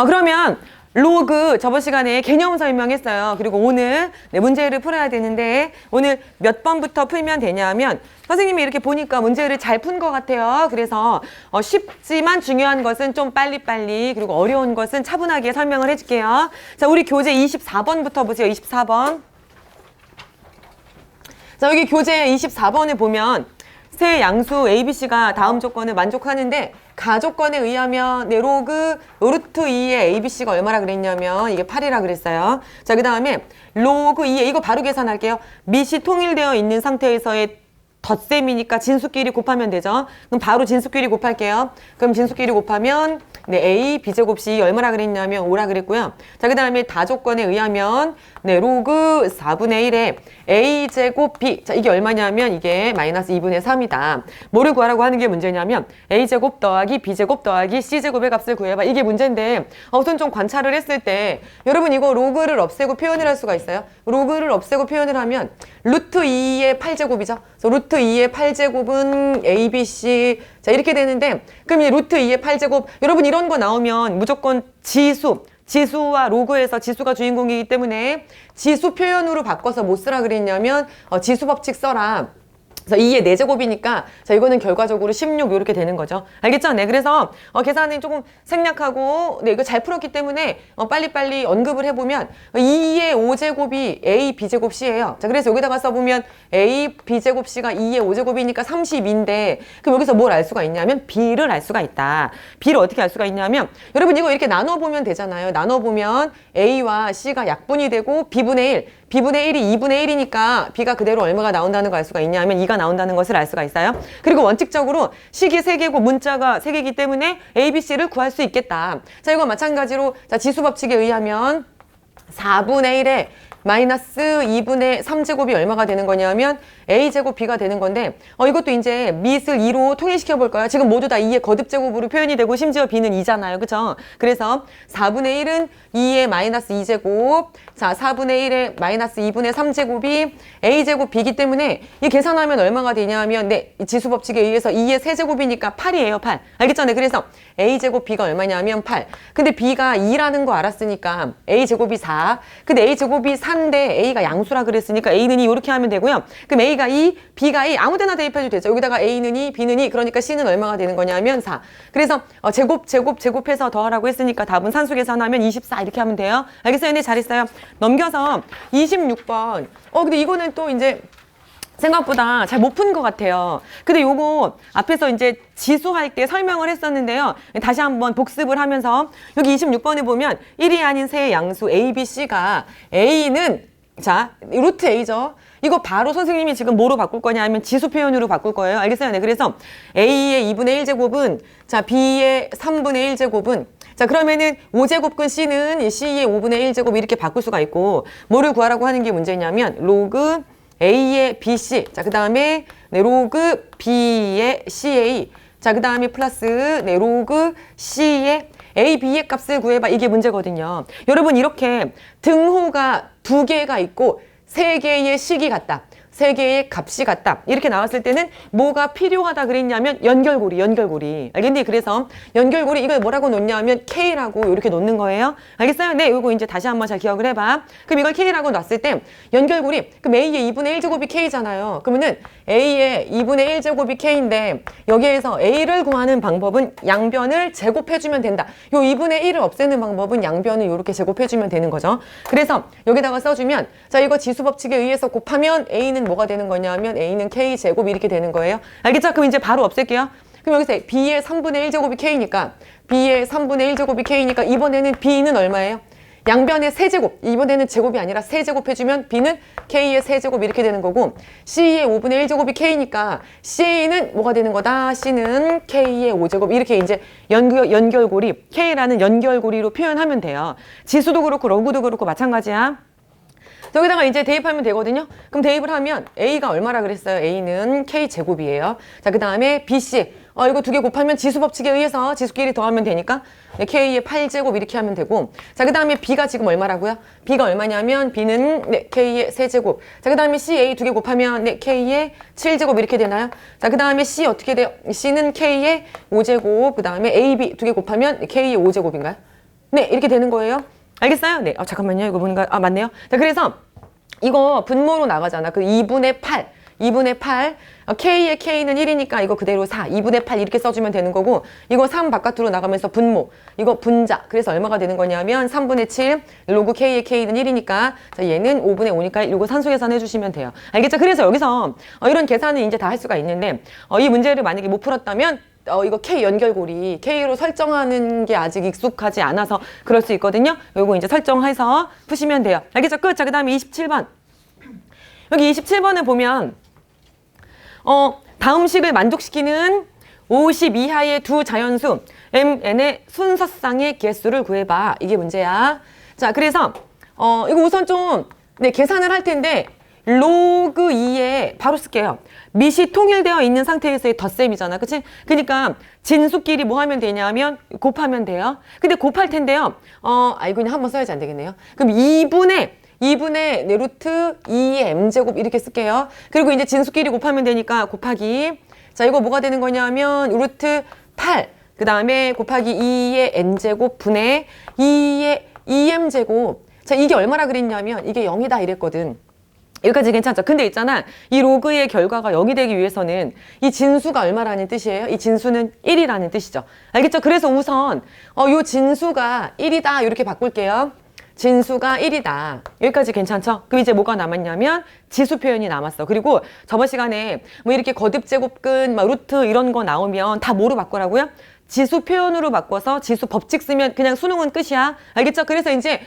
그러면 로그 저번 시간에 개념 설명했어요. 그리고 오늘 문제를 풀어야 되는데 오늘 몇 번부터 풀면 되냐면 선생님이 이렇게 보니까 문제를 잘 푼 것 같아요. 그래서 쉽지만 중요한 것은 좀 빨리빨리 그리고 어려운 것은 차분하게 설명을 해줄게요. 자, 우리 교재 24번부터 보세요. 24번. 자, 여기 교재 24번에 보면 세 양수 ABC가 다음 조건을 만족하는데 가조건에 의하면 로그 루트 2의 ABC가 얼마라 그랬냐면 이게 8이라 그랬어요. 자, 그 다음에 로그 2의 이거 바로 계산할게요. 밑이 통일되어 있는 상태에서의 덧셈이니까 진수끼리 곱하면 되죠. 그럼 바로 진수끼리 곱할게요. 그럼 진수끼리 곱하면 A B제곱 C 얼마라 그랬냐면 5라 그랬고요. 자, 그 다음에 다조건에 의하면 로그 4분의 1에 A제곱 B. 자, 이게 얼마냐면 이게 마이너스 2분의 3이다. 뭐를 구하라고 하는 게 문제냐면 A제곱 더하기 B제곱 더하기 C제곱의 값을 구해봐. 이게 문제인데 우선 좀 관찰을 했을 때 여러분 이거 로그를 없애고 표현을 할 수가 있어요. 로그를 없애고 표현을 하면 루트 2의 8제곱이죠. 그래서 루트 2의 8제곱은 ABC. 자, 이렇게 되는데 그럼 이 루트 2의 8제곱 여러분 이런 거 나오면 무조건 지수와 로그에서 지수가 주인공이기 때문에 지수 표현으로 바꿔서 뭐 쓰라 그랬냐면 지수 법칙 써라. 그래서 2의 4제곱이니까 자, 이거는 결과적으로 16 이렇게 되는 거죠. 알겠죠? 네, 그래서 계산이 조금 생략하고 이거 잘 풀었기 때문에 빨리빨리 언급을 해보면 2의 5제곱이 A B제곱 C예요. 자, 그래서 여기다가 써보면 A B제곱 C가 2의 5제곱이니까 30인데 그럼 여기서 뭘 알 수가 있냐면 B를 알 수가 있다. B를 어떻게 알 수가 있냐면 여러분 이거 이렇게 나눠보면 되잖아요. 나눠보면 A와 C가 약분이 되고 B분의 1 B분의 1이 2분의 1이니까 B가 그대로 얼마가 나온다는 걸 알 수가 있냐면 2가 나온다는 것을 알 수가 있어요. 그리고 원칙적으로 식이 3개고 문자가 3개이기 때문에 A, B, C를 구할 수 있겠다. 자, 이거 마찬가지로 자, 지수 법칙에 의하면 4분의 1에 마이너스 2분의 3제곱이 얼마가 되는 거냐면 A제곱 B가 되는 건데 이것도 이제 밑을 2로 통일시켜 볼까요? 지금 모두 다 2의 거듭제곱으로 표현이 되고 심지어 B는 2잖아요. 그쵸? 그래서 4분의 1은 2의 마이너스 2제곱 자 4분의 1의 마이너스 2분의 3제곱이 A제곱 B이기 때문에 이 계산하면 얼마가 되냐면 지수 법칙에 의해서 2의 세제곱이니까 8이에요. 8. 알겠죠? 네, 그래서 A제곱 B가 얼마냐면 8. 근데 B가 2라는 거 알았으니까 A제곱이 4. 근데 A제곱이 4인데 A가 양수라 그랬으니까 A는 2 이렇게 하면 되고요. 그럼 A가 2, B가 2 아무 데나 대입해도 되죠. 여기다가 A는 2, B는 2 그러니까 C는 얼마가 되는 거냐면 4. 그래서 제곱해서 더하라고 했으니까 답은 산수 계산하면 24 이렇게 하면 돼요. 알겠어요? 네, 잘했어요. 넘겨서 26번. 근데 이거는 또 이제 생각보다 잘 못 푼 것 같아요. 근데 요거 앞에서 이제 지수할 때 설명을 했었는데요. 다시 한번 복습을 하면서 여기 26번에 보면 1이 아닌 세 양수 A, B, C가 A는 자, 루트 A죠. 이거 바로 선생님이 지금 뭐로 바꿀 거냐 하면 지수 표현으로 바꿀 거예요. 알겠어요? 네, 그래서 A의 2분의 1제곱은 자, B의 3분의 1제곱은 자, 그러면은 5제곱근 C는 C의 5분의 1제곱 이렇게 바꿀 수가 있고 뭐를 구하라고 하는 게 문제냐면 로그 A의 BC 자, 그 다음에 로그 B의 CA 자, 그 다음에 플러스 로그 C의 A, B의 값을 구해봐. 이게 문제거든요. 여러분 이렇게 등호가 2개가 있고 3개의 식이 같다. 3개의 값이 같다. 이렇게 나왔을 때는 뭐가 필요하다 그랬냐면 연결고리. 알겠니? 그래서 연결고리 이걸 뭐라고 놓냐면 K라고 이렇게 놓는 거예요. 알겠어요? 네, 이거 이제 다시 한번 잘 기억을 해봐. 그럼 이걸 K라고 놨을 때 연결고리 그럼 A의 2분의 1제곱이 K잖아요. 그러면은 A의 2분의 1제곱이 K인데 여기에서 A를 구하는 방법은 양변을 제곱해주면 된다. 요 2분의 1을 없애는 방법은 양변을 이렇게 제곱해주면 되는 거죠. 그래서 여기다가 써주면 자, 이거 지수 법칙에 의해서 곱하면 A는 뭐가 되는 거냐면 A는 K제곱 이렇게 되는 거예요. 알겠죠? 그럼 이제 바로 없앨게요. 그럼 여기서 B의 3분의 1제곱이 K니까 B의 3분의 1제곱이 K니까 이번에는 B는 얼마예요? 양변의 세제곱, 이번에는 제곱이 아니라 세제곱 해주면 B는 K의 세제곱 이렇게 되는 거고 C의 5분의 1제곱이 K니까 C는 뭐가 되는 거다? C는 K의 5제곱 이렇게 이제 연결고리, K라는 연결고리로 표현하면 돼요. 지수도 그렇고 로그도 그렇고 마찬가지야. 여기다가 이제 대입하면 되거든요. 그럼 대입을 하면 A가 얼마라 그랬어요? A는 K제곱이에요. 자, 그 다음에 BC. 이거 2개 곱하면 지수 법칙에 의해서 지수끼리 더하면 되니까 K의 8제곱 이렇게 하면 되고 자, 그 다음에 B가 지금 얼마라고요? B가 얼마냐면 B는 K의 세제곱. 자, 그 다음에 C, A 2개 곱하면 K의 7제곱 이렇게 되나요? 자, 그 다음에 C 어떻게 돼요? C는 K의 5제곱 그 다음에 A, B 2개 곱하면 K의 5제곱인가요? 네, 이렇게 되는 거예요. 알겠어요? 네. 잠깐만요. 이거 뭔가, 맞네요. 자, 그래서 이거 분모로 나가잖아. 그 2분의 8. 2분의 8. K의 K는 1이니까 이거 그대로 4. 2분의 8 이렇게 써주면 되는 거고, 이거 3 바깥으로 나가면서 분모. 이거 분자. 그래서 얼마가 되는 거냐면 3분의 7. 로그 K의 K는 1이니까, 자, 얘는 5분의 5니까 이거 산수 계산해 주시면 돼요. 알겠죠? 그래서 여기서 이런 계산을 이제 다 할 수가 있는데, 이 문제를 만약에 못 풀었다면, 이거 K 연결고리 K로 설정하는 게 아직 익숙하지 않아서 그럴 수 있거든요. 요거 이제 설정해서 푸시면 돼요. 알겠죠? 끝. 자, 그 다음에 27번. 여기 27번을 보면 다음 식을 만족시키는 50 이하의 두 자연수 mn의 순서쌍의 개수를 구해봐. 이게 문제야. 자, 그래서 이거 우선 좀 계산을 할 텐데 로그 2에 바로 쓸게요. 밑이 통일되어 있는 상태에서의 덧셈이잖아. 그치? 그러니까 진수끼리 뭐 하면 되냐면 곱하면 돼요. 근데 곱할 텐데요. 이거 그냥 한번 써야지 안 되겠네요. 그럼 2분의 네, 루트 2의 m제곱 이렇게 쓸게요. 그리고 이제 진수끼리 곱하면 되니까 곱하기. 자, 이거 뭐가 되는 거냐면 루트 8. 그 다음에 곱하기 2의 n제곱 분의 2의 2m제곱. 자, 이게 얼마나 그랬냐면 이게 0이다 이랬거든. 여기까지 괜찮죠? 근데 있잖아. 이 로그의 결과가 0이 되기 위해서는 이 진수가 얼마라는 뜻이에요? 이 진수는 1이라는 뜻이죠. 알겠죠? 그래서 우선 요 진수가 1이다 이렇게 바꿀게요. 진수가 1이다. 여기까지 괜찮죠? 그럼 이제 뭐가 남았냐면 지수 표현이 남았어. 그리고 저번 시간에 뭐 이렇게 거듭제곱근, 막 루트 이런 거 나오면 다 뭐로 바꾸라고요? 지수 표현으로 바꿔서 지수 법칙 쓰면 그냥 수능은 끝이야. 알겠죠? 그래서 이제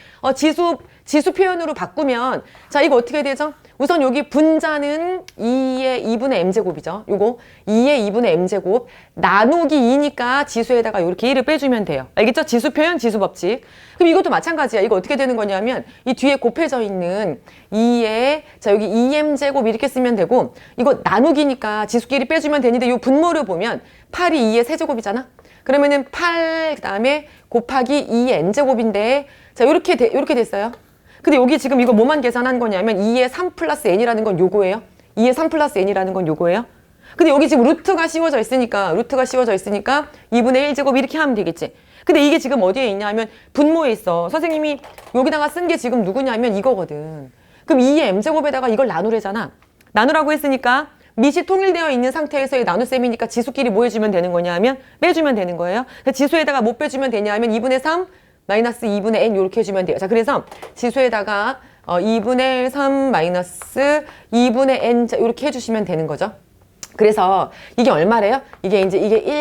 지수 표현으로 바꾸면 자, 이거 어떻게 되죠? 우선 여기 분자는 2의 2분의 m제곱이죠. 요거 2의 2분의 m제곱 나누기 2니까 지수에다가 이렇게 1을 빼주면 돼요. 알겠죠? 지수 표현, 지수 법칙. 그럼 이것도 마찬가지야. 이거 어떻게 되는 거냐면 이 뒤에 곱해져 있는 2의 자, 여기 2m제곱 이렇게 쓰면 되고 이거 나누기니까 지수끼리 빼주면 되는데 이 분모를 보면 8이 2의 세제곱이잖아. 그러면은 8 그다음에 곱하기 2의 n제곱인데 자, 요렇게 됐어요. 근데 여기 지금 이거 뭐만 계산한 거냐면 2의 3 플러스 n이라는 건 요거예요. 2의 3 플러스 n이라는 건 요거예요. 근데 여기 지금 루트가 씌워져 있으니까 2분의 1제곱 이렇게 하면 되겠지. 근데 이게 지금 어디에 있냐면 분모에 있어. 선생님이 여기다가 쓴 게 지금 누구냐면 이거거든. 그럼 2의 m제곱에다가 이걸 나누래잖아. 나누라고 했으니까 밑이 통일되어 있는 상태에서의 나눗셈이니까 지수끼리 뭐 해주면 되는 거냐면 빼주면 되는 거예요. 지수에다가 뭐 빼주면 되냐면 2분의 3 마이너스 2분의 n 이렇게 해주면 돼요. 자, 그래서 지수에다가 2분의 3 마이너스 2분의 n 자, 이렇게 해주시면 되는 거죠. 그래서 이게 얼마래요? 이게 1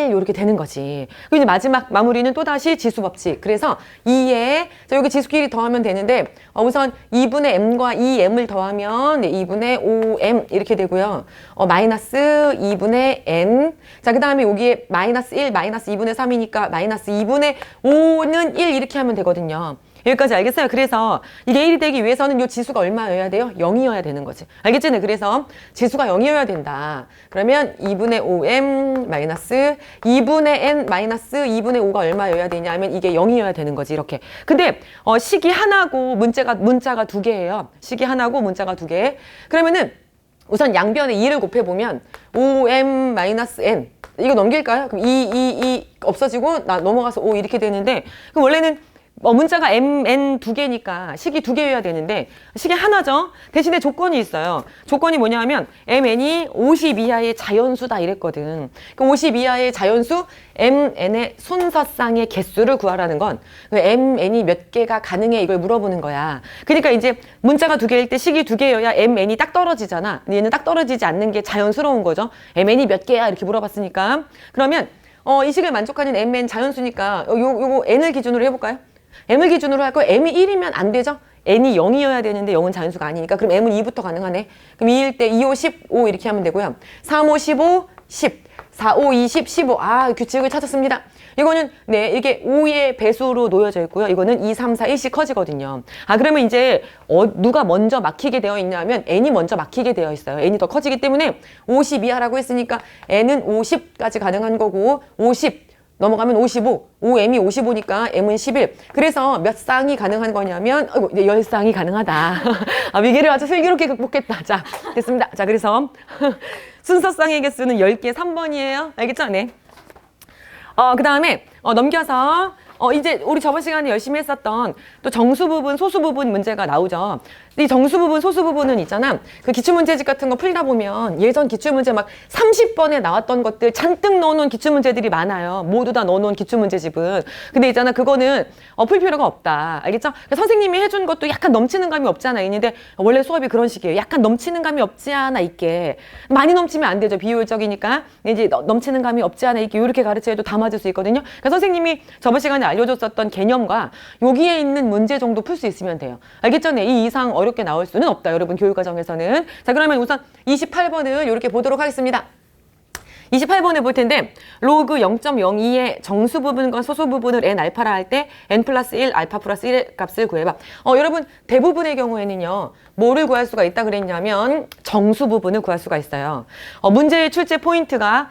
이렇게 되는 거지. 그리고 이제 마지막 마무리는 또다시 지수 법칙. 그래서 2에 자, 여기 지수끼리 더하면 되는데 우선 2분의 m과 2m을 더하면 2분의 5m 이렇게 되고요. 마이너스 2분의 n. 자, 그 다음에 여기에 마이너스 1, 마이너스 2분의 3이니까 마이너스 2분의 5는 1 이렇게 하면 되거든요. 여기까지 알겠어요? 그래서 이게 1이 되기 위해서는 이 지수가 얼마여야 돼요? 0이어야 되는 거지. 알겠지? 네, 그래서 지수가 0이어야 된다. 그러면 2분의 5m 마이너스 2분의 n 마이너스 2분의 5가 얼마여야 되냐면 이게 0이어야 되는 거지. 이렇게. 근데 식이 하나고 문자가 두 개예요. 식이 하나고 문자가 두 개. 그러면은 우선 양변에 2를 곱해보면 5m 마이너스 n 이거 넘길까요? 그럼 2 없어지고 넘어가서 5 이렇게 되는데 그럼 원래는 문자가 mn 두 개니까 식이 두 개여야 되는데 식이 하나죠. 대신에 조건이 있어요. 조건이 뭐냐 하면 mn이 50 이하의 자연수다 이랬거든. 그 50 이하의 자연수 mn의 순서쌍의 개수를 구하라는 건 mn이 몇 개가 가능해 이걸 물어보는 거야. 그러니까 이제 문자가 두 개일 때 식이 두 개여야 mn이 딱 떨어지잖아. 얘는 딱 떨어지지 않는 게 자연스러운 거죠. mn이 몇 개야 이렇게 물어봤으니까. 그러면 이 식을 만족하는 mn 자연수니까 요거 n을 기준으로 해볼까요? m을 기준으로 할 거예요. m이 1이면 안 되죠? n이 0이어야 되는데 0은 자연수가 아니니까 그럼 m은 2부터 가능하네. 그럼 2일 때 2, 5, 15 이렇게 하면 되고요. 3, 5, 15, 10, 4, 5, 20, 15. 규칙을 찾았습니다. 이거는 이게 5의 배수로 놓여져 있고요. 이거는 2, 3, 4, 1씩 커지거든요. 그러면 이제 누가 먼저 막히게 되어 있냐면 n이 먼저 막히게 되어 있어요. n이 더 커지기 때문에 50 이하라고 했으니까 n은 50까지 가능한 거고 50 넘어가면 55, 5m이 55니까 m은 11. 그래서 몇 쌍이 가능한 거냐면, 이제 10쌍이 가능하다. 위기를 아주 슬기롭게 극복했다. 자, 됐습니다. 자, 그래서 순서쌍의 개수는 10개 3번이에요. 알겠죠? 네. 그 다음에 넘겨서 이제 우리 저번 시간에 열심히 했었던 또 정수 부분, 소수 부분 문제가 나오죠. 이 정수 부분, 소수 부분은 있잖아. 그 기출문제집 같은 거 풀다 보면 예전 기출문제 막 30번에 나왔던 것들 잔뜩 넣어놓은 기출문제들이 많아요. 모두 다 넣어놓은 기출문제집은. 근데 있잖아, 그거는 풀 필요가 없다. 알겠죠? 선생님이 해준 것도 약간 넘치는 감이 없지 않아 있는데 원래 수업이 그런 식이에요. 약간 넘치는 감이 없지 않아 있게. 많이 넘치면 안 되죠. 비효율적이니까. 이제 넘치는 감이 없지 않아 있게 이렇게 가르쳐도 다 맞을 수 있거든요. 그러니까 선생님이 저번 시간에 알려줬었던 개념과 여기에 있는 문제 정도 풀 수 있으면 돼요. 알겠죠? 네, 이 이상 어렵게 나올 수는 없다. 여러분 교육과정에서는. 자, 그러면 우선 28번을 이렇게 보도록 하겠습니다. 28번을 볼 텐데 로그 0.02의 정수 부분과 소수 부분을 n 알파라 할 때 n 플러스 1 알파 플러스 1의 값을 구해봐. 여러분 대부분의 경우에는요. 뭐를 구할 수가 있다 그랬냐면 정수 부분을 구할 수가 있어요. 문제의 출제 포인트가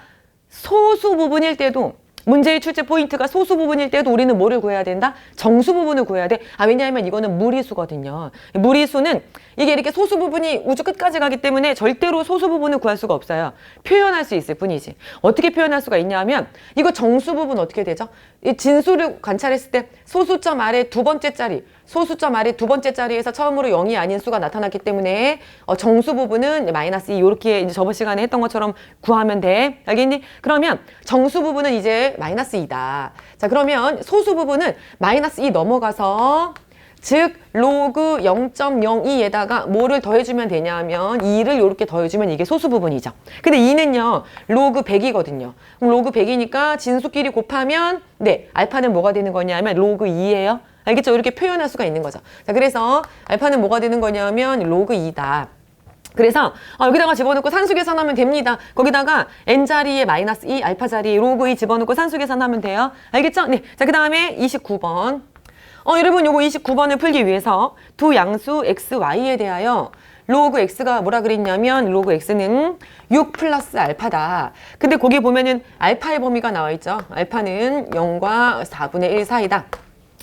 소수 부분일 때도 문제의 출제 포인트가 소수 부분일 때도 우리는 뭐를 구해야 된다? 정수 부분을 구해야 돼. 왜냐하면 이거는 무리수거든요. 무리수는 이게 이렇게 소수 부분이 우주 끝까지 가기 때문에 절대로 소수 부분을 구할 수가 없어요. 표현할 수 있을 뿐이지. 어떻게 표현할 수가 있냐면 이거 정수 부분 어떻게 되죠? 이 진수를 관찰했을 때 소수점 아래 두 번째 자리, 소수점 아래 두 번째 자리에서 처음으로 0이 아닌 수가 나타났기 때문에 정수 부분은 마이너스 2 이렇게 이제 저번 시간에 했던 것처럼 구하면 돼. 알겠니? 그러면 정수 부분은 이제 마이너스 2다. 자, 그러면 소수 부분은 마이너스 2 넘어가서 즉 로그 0.02에다가 뭐를 더해주면 되냐면 2를 이렇게 더해주면 이게 소수 부분이죠. 근데 2는요 로그 100이거든요. 그럼 로그 100이니까 진수끼리 곱하면 네 알파는 뭐가 되는 거냐면 로그 2예요. 알겠죠? 이렇게 표현할 수가 있는 거죠. 자, 그래서 알파는 뭐가 되는 거냐면 로그 2다. 그래서 여기다가 집어넣고 산수 계산하면 됩니다. 거기다가 n자리에 마이너스 2, 알파 자리에 로그 2 집어넣고 산수 계산하면 돼요. 알겠죠? 네. 자, 그 다음에 29번. 여러분 요거 29번을 풀기 위해서 두 양수 x, y에 대하여 로그 x가 뭐라 그랬냐면 로그 x는 6 플러스 알파다. 근데 거기 보면은 알파의 범위가 나와 있죠. 알파는 0과 4분의 1 사이다.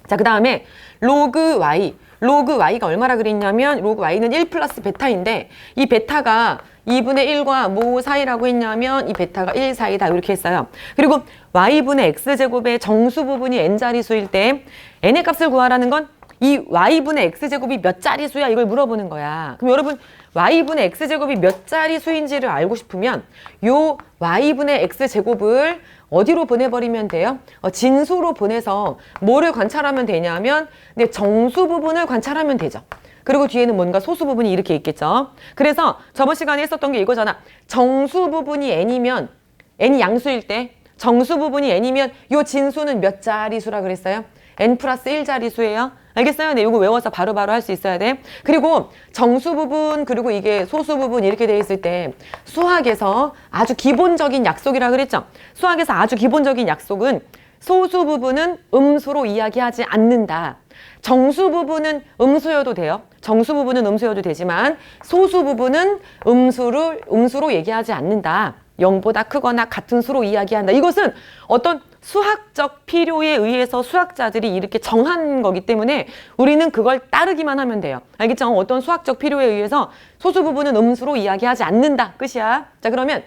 자, 그 다음에 로그 y. 로그 y가 얼마라 그랬냐면 로그 y는 1 플러스 베타인데 이 베타가 2분의 1과 뭐 사이라고 했냐면 이 베타가 1 사이다 이렇게 했어요. 그리고 y분의 x제곱의 정수 부분이 n자리수일 때 n의 값을 구하라는 건 이 y분의 x제곱이 몇 자리수야 이걸 물어보는 거야. 그럼 여러분 y분의 x제곱이 몇 자리수인지를 알고 싶으면 요 y분의 x제곱을 어디로 보내버리면 돼요? 진수로 보내서 뭐를 관찰하면 되냐면 네, 정수 부분을 관찰하면 되죠. 그리고 뒤에는 뭔가 소수 부분이 이렇게 있겠죠. 그래서 저번 시간에 했었던 게 이거잖아. 정수 부분이 n이면 n이 양수일 때 정수 부분이 n이면 요 진수는 몇 자리수라 그랬어요? n 플러스 1 자리수예요. 알겠어요? 네, 이거 외워서 바로바로 할 수 있어야 돼. 그리고 정수 부분 그리고 이게 소수 부분 이렇게 돼 있을 때 수학에서 아주 기본적인 약속이라 그랬죠. 수학에서 아주 기본적인 약속은 소수 부분은 음수로 이야기하지 않는다. 정수 부분은 음수여도 돼요. 정수 부분은 음수여도 되지만 소수 부분은 음수로 얘기하지 않는다. 0보다 크거나 같은 수로 이야기한다. 이것은 어떤 수학적 필요에 의해서 수학자들이 이렇게 정한 거기 때문에 우리는 그걸 따르기만 하면 돼요. 알겠죠? 어떤 수학적 필요에 의해서 소수 부분은 음수로 이야기하지 않는다. 끝이야. 자, 그러면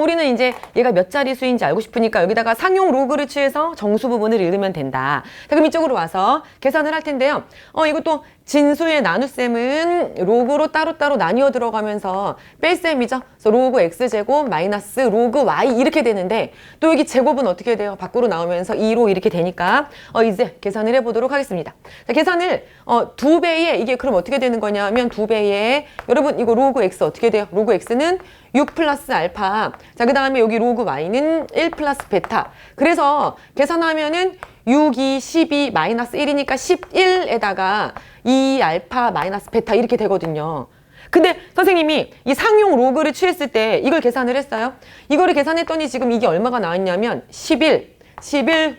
우리는 이제 얘가 몇 자리수인지 알고 싶으니까 여기다가 상용 로그를 취해서 정수 부분을 읽으면 된다. 자, 그럼 이쪽으로 와서 계산을 할 텐데요. 이것도 진수의 나눗셈은 로그로 따로따로 나뉘어 들어가면서 뺄셈이죠. 그래서 로그 x제곱 마이너스 로그 y 이렇게 되는데 또 여기 제곱은 어떻게 돼요? 밖으로 나오면서 2로 이렇게 되니까 이제 계산을 해보도록 하겠습니다. 자, 계산을 2배에 이게 그럼 어떻게 되는 거냐면 2배에 여러분 이거 로그 x 어떻게 돼요? 로그 x는 6 플러스 알파. 자, 그 다음에 여기 로그 y는 1 플러스 베타. 그래서 계산하면은 6, 2, 12, 마이너스 1이니까 11에다가 2 알파 마이너스 베타 이렇게 되거든요. 근데 선생님이 이 상용 로그를 취했을 때 이걸 계산을 했어요. 이거를 계산했더니 지금 이게 얼마가 나왔냐면 11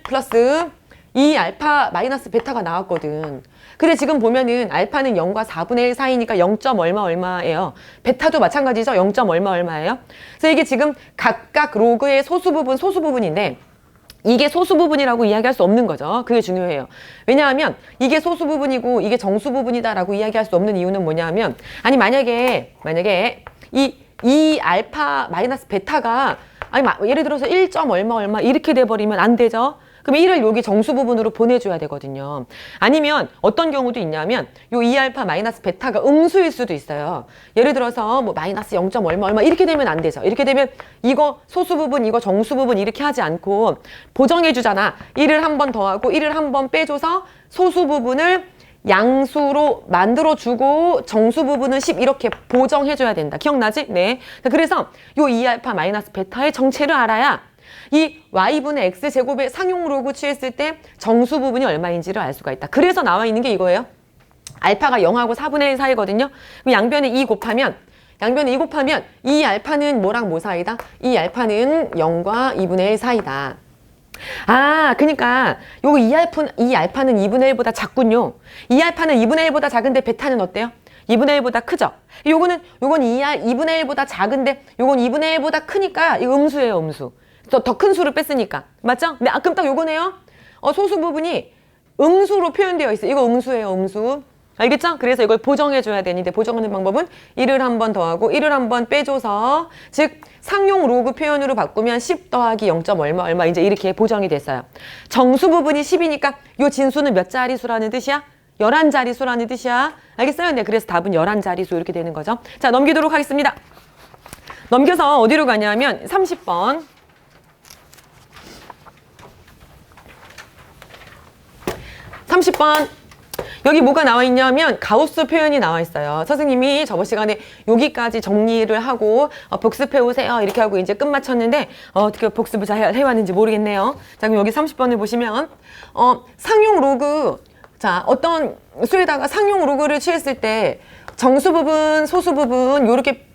플러스 2 알파 마이너스 베타가 나왔거든. 근데 지금 보면은 알파는 0과 4분의 1 사이니까 0. 얼마예요. 베타도 마찬가지죠. 0. 얼마예요. 그래서 이게 지금 각각 로그의 소수 부분인데 이게 소수 부분이라고 이야기할 수 없는 거죠. 그게 중요해요. 왜냐하면 이게 소수 부분이고 이게 정수 부분이다라고 이야기할 수 없는 이유는 뭐냐면 아니 만약에 이 알파 마이너스 베타가 예를 들어서 1. 얼마 이렇게 돼버리면 안 되죠. 그럼 1을 여기 정수 부분으로 보내줘야 되거든요. 아니면 어떤 경우도 있냐면 요 2알파 마이너스 베타가 음수일 수도 있어요. 예를 들어서 뭐 마이너스 0. 얼마 얼마 이렇게 되면 안 되죠. 이렇게 되면 이거 소수 부분 이거 정수 부분 이렇게 하지 않고 보정해 주잖아. 1을 한 번 더하고 1을 한 번 빼줘서 소수 부분을 양수로 만들어주고 정수 부분은 10 이렇게 보정해줘야 된다. 기억나지? 네. 그래서 요 2알파 마이너스 베타의 정체를 알아야 이 y분의 x제곱의 상용 로그 취했을 때 정수 부분이 얼마인지를 알 수가 있다. 그래서 나와 있는 게 이거예요. 알파가 0하고 4분의 1 사이거든요. 그럼 양변에 2 곱하면 이 알파는 뭐랑 뭐 사이다? 이 알파는 0과 2분의 1 사이다. 아, 그러니까 요거 이 알파는 2분의 1보다 작군요. 이 알파는 2분의 1보다 작은데 베타는 어때요? 2분의 1보다 크죠? 요건 2분의 1보다 작은데 요건 2분의 1보다 크니까 이거 음수예요, 음수. 더 큰 수를 뺐으니까. 맞죠? 네, 그럼 딱 요거네요. 소수 부분이 음수로 표현되어 있어요. 이거 음수예요, 음수. 알겠죠? 그래서 이걸 보정해줘야 되는데 보정하는 방법은 1을 한 번 더하고 1을 한 번 빼줘서 즉 상용 로그 표현으로 바꾸면 10 더하기 0. 얼마 얼마 이제 이렇게 보정이 됐어요. 정수 부분이 10이니까 요 진수는 몇 자리수라는 뜻이야? 11자리수라는 뜻이야. 알겠어요? 네, 그래서 답은 11자리수 이렇게 되는 거죠. 자, 넘기도록 하겠습니다. 넘겨서 어디로 가냐면 30번. 30번. 여기 뭐가 나와 있냐면 가우스 표현이 나와 있어요. 선생님이 저번 시간에 여기까지 정리를 하고 복습해 오세요 이렇게 하고 이제 끝마쳤는데 어떻게 복습을 잘 해왔는지 모르겠네요. 자, 그럼 여기 30번을 보시면 상용 로그, 자, 어떤 수에다가 상용 로그를 취했을 때 정수 부분, 소수 부분 요렇게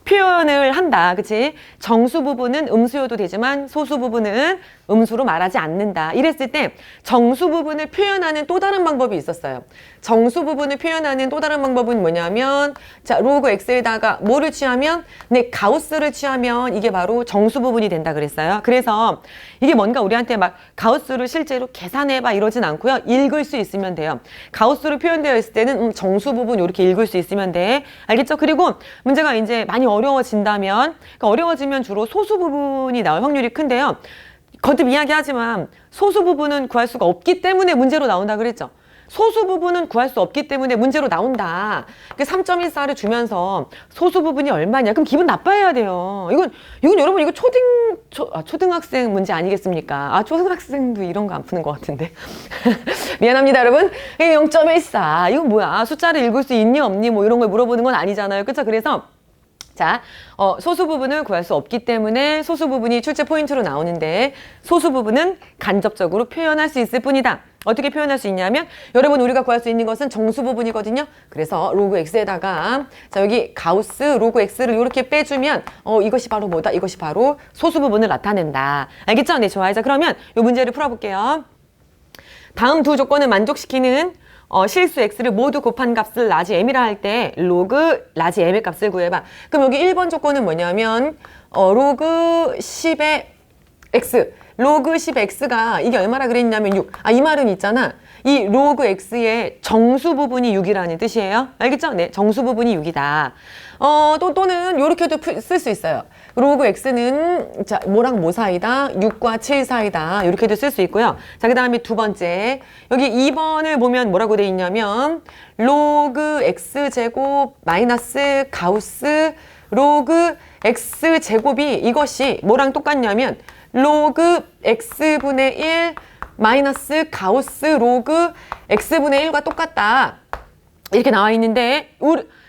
표현을 한다. 그치? 정수 부분은 음수여도 되지만 소수 부분은 음수로 말하지 않는다. 이랬을 때 정수 부분을 표현하는 또 다른 방법이 있었어요. 정수 부분을 표현하는 또 다른 방법은 뭐냐면 자, 로그 x에다가 뭐를 취하면 가우스를 취하면 이게 바로 정수 부분이 된다 그랬어요. 그래서 이게 뭔가 우리한테 막 가우스를 실제로 계산해봐 이러진 않고요. 읽을 수 있으면 돼요. 가우스로 표현되어 있을 때는 정수 부분 이렇게 읽을 수 있으면 돼. 알겠죠? 그리고 문제가 이제 많이 어려워진다면, 그러니까 어려워지면 주로 소수 부분이 나올 확률이 큰데요. 거듭 이야기하지만 소수 부분은 구할 수가 없기 때문에 문제로 나온다 그랬죠. 소수 부분은 구할 수 없기 때문에 문제로 나온다. 3.14를 주면서 소수 부분이 얼마냐? 그럼 기분 나빠해야 돼요. 이건 여러분 이거 초등학생 문제 아니겠습니까? 초등학생도 이런 거 안 푸는 것 같은데. 미안합니다, 여러분. 0.14. 이거 뭐야? 숫자를 읽을 수 있니 없니? 뭐 이런 걸 물어보는 건 아니잖아요. 그렇죠? 그래서 자, 소수 부분을 구할 수 없기 때문에 소수 부분이 출제 포인트로 나오는데 소수 부분은 간접적으로 표현할 수 있을 뿐이다. 어떻게 표현할 수 있냐면 여러분 우리가 구할 수 있는 것은 정수 부분이거든요. 그래서 로그 x에다가 자, 여기 가우스 로그 x를 이렇게 빼주면 이것이 바로 뭐다? 이것이 바로 소수 부분을 나타낸다. 알겠죠? 네, 좋아요. 자, 그러면 이 문제를 풀어볼게요. 다음 두 조건을 만족시키는 실수 x를 모두 곱한 값을 라지 m이라 할 때 로그 라지 m의 값을 구해봐. 그럼 여기 1번 조건은 뭐냐면 로그 10의 x, 로그 10x가 이게 얼마나 그랬냐면 6. 이 말은 있잖아. 이 로그 x의 정수 부분이 6이라는 뜻이에요. 알겠죠? 네, 정수 부분이 6이다. 또는 이렇게도 쓸 수 있어요. 로그 x는 자, 뭐랑 뭐 사이다? 6과 7 사이다. 이렇게도 쓸 수 있고요. 자, 그 다음에 두 번째. 여기 2번을 보면 뭐라고 돼 있냐면 로그 x제곱 마이너스 가우스 로그 x제곱이 이것이 뭐랑 똑같냐면 로그 x분의 1 마이너스 가우스 로그 x분의 1과 똑같다. 이렇게 나와 있는데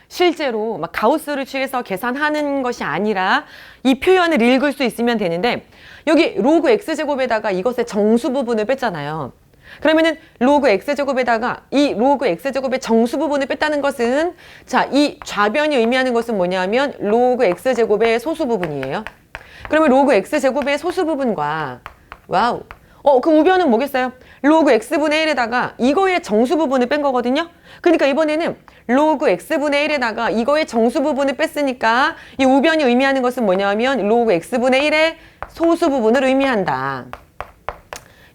실제로 막 가우스를 취해서 계산하는 것이 아니라 이 표현을 읽을 수 있으면 되는데 여기 로그 x제곱에다가 이것의 정수 부분을 뺐잖아요. 그러면은 로그 x제곱에다가 이 로그 x제곱의 정수 부분을 뺐다는 것은 자, 이 좌변이 의미하는 것은 뭐냐면 로그 x제곱의 소수 부분이에요. 그러면 로그 x제곱의 소수 부분과 와우. 그 우변은 뭐겠어요? 로그 x분의 1에다가 이거의 정수 부분을 뺀 거거든요. 그러니까 이번에는 로그 x분의 1에다가 이거의 정수 부분을 뺐으니까 이 우변이 의미하는 것은 뭐냐면 로그 x분의 1의 소수 부분을 의미한다.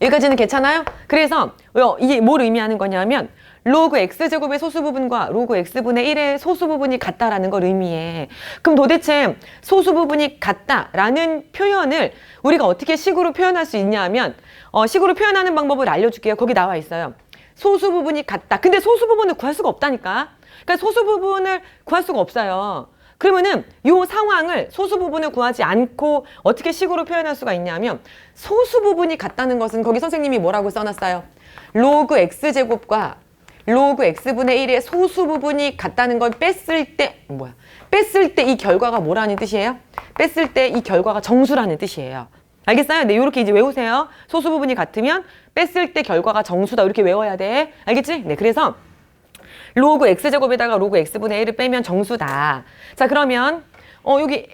여기까지는 괜찮아요? 그래서 이게 뭘 의미하는 거냐면 로그 x제곱의 소수 부분과 로그 x분의 1의 소수 부분이 같다라는 걸 의미해. 그럼 도대체 소수 부분이 같다라는 표현을 우리가 어떻게 식으로 표현할 수 있냐 하면 식으로 표현하는 방법을 알려줄게요. 거기 나와 있어요. 소수 부분이 같다. 근데 소수 부분을 구할 수가 없다니까. 그러니까 소수 부분을 구할 수가 없어요. 그러면은 요 상황을 소수 부분을 구하지 않고 어떻게 식으로 표현할 수가 있냐면 소수 부분이 같다는 것은 거기 선생님이 뭐라고 써놨어요? 로그 x제곱과 로그 x분의 1의 소수 부분이 같다는 걸 뺐을 때 뺐을 때 이 결과가 뭐라는 뜻이에요? 뺐을 때 이 결과가 정수라는 뜻이에요. 알겠어요? 네, 이렇게 이제 외우세요. 소수 부분이 같으면 뺐을 때 결과가 정수다. 이렇게 외워야 돼. 알겠지? 네, 그래서 로그 x제곱에다가 로그 x분의 1을 빼면 정수다. 자, 그러면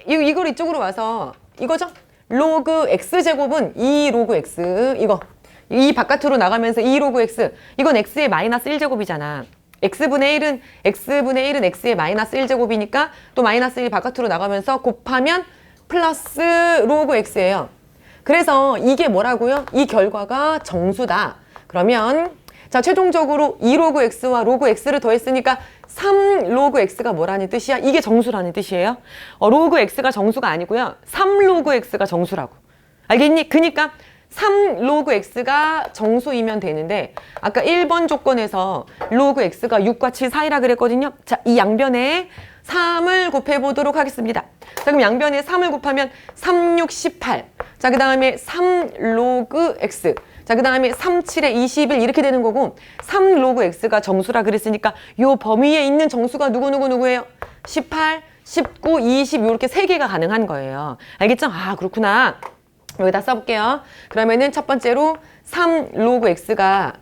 이걸 이쪽으로 와서 이거죠? 로그 x제곱은 2 로그 x 이 바깥으로 나가면서 2 로그 x 이건 x의 마이너스 1제곱이잖아. x분의 1은 x의 마이너스 1제곱이니까 또 마이너스 1 바깥으로 나가면서 곱하면 플러스 로그 x예요. 그래서 이게 뭐라고요? 이 결과가 정수다. 그러면 자, 최종적으로 2 로그 x와 로그 x를 더했으니까 3 로그 x가 뭐라는 뜻이야? 이게 정수라는 뜻이에요. 로그 x가 정수가 아니고요. 3 로그 x가 정수라고. 알겠니? 그니까 3 로그 x가 정수이면 되는데 아까 1번 조건에서 로그 x가 6과 7 사이라 그랬거든요. 자, 이 양변에 3을 곱해보도록 하겠습니다. 자, 그럼 양변에 3을 곱하면 3, 6, 18. 자, 그 다음에 3 로그 x. 자, 그 다음에 3, 7에 21 이렇게 되는 거고 3 로그 x가 정수라 그랬으니까 요 범위에 있는 정수가 누구예요? 18, 19, 20 이렇게 3개가 가능한 거예요. 알겠죠? 아, 그렇구나. 여기다 써볼게요. 그러면은 첫 번째로 3 로그 x가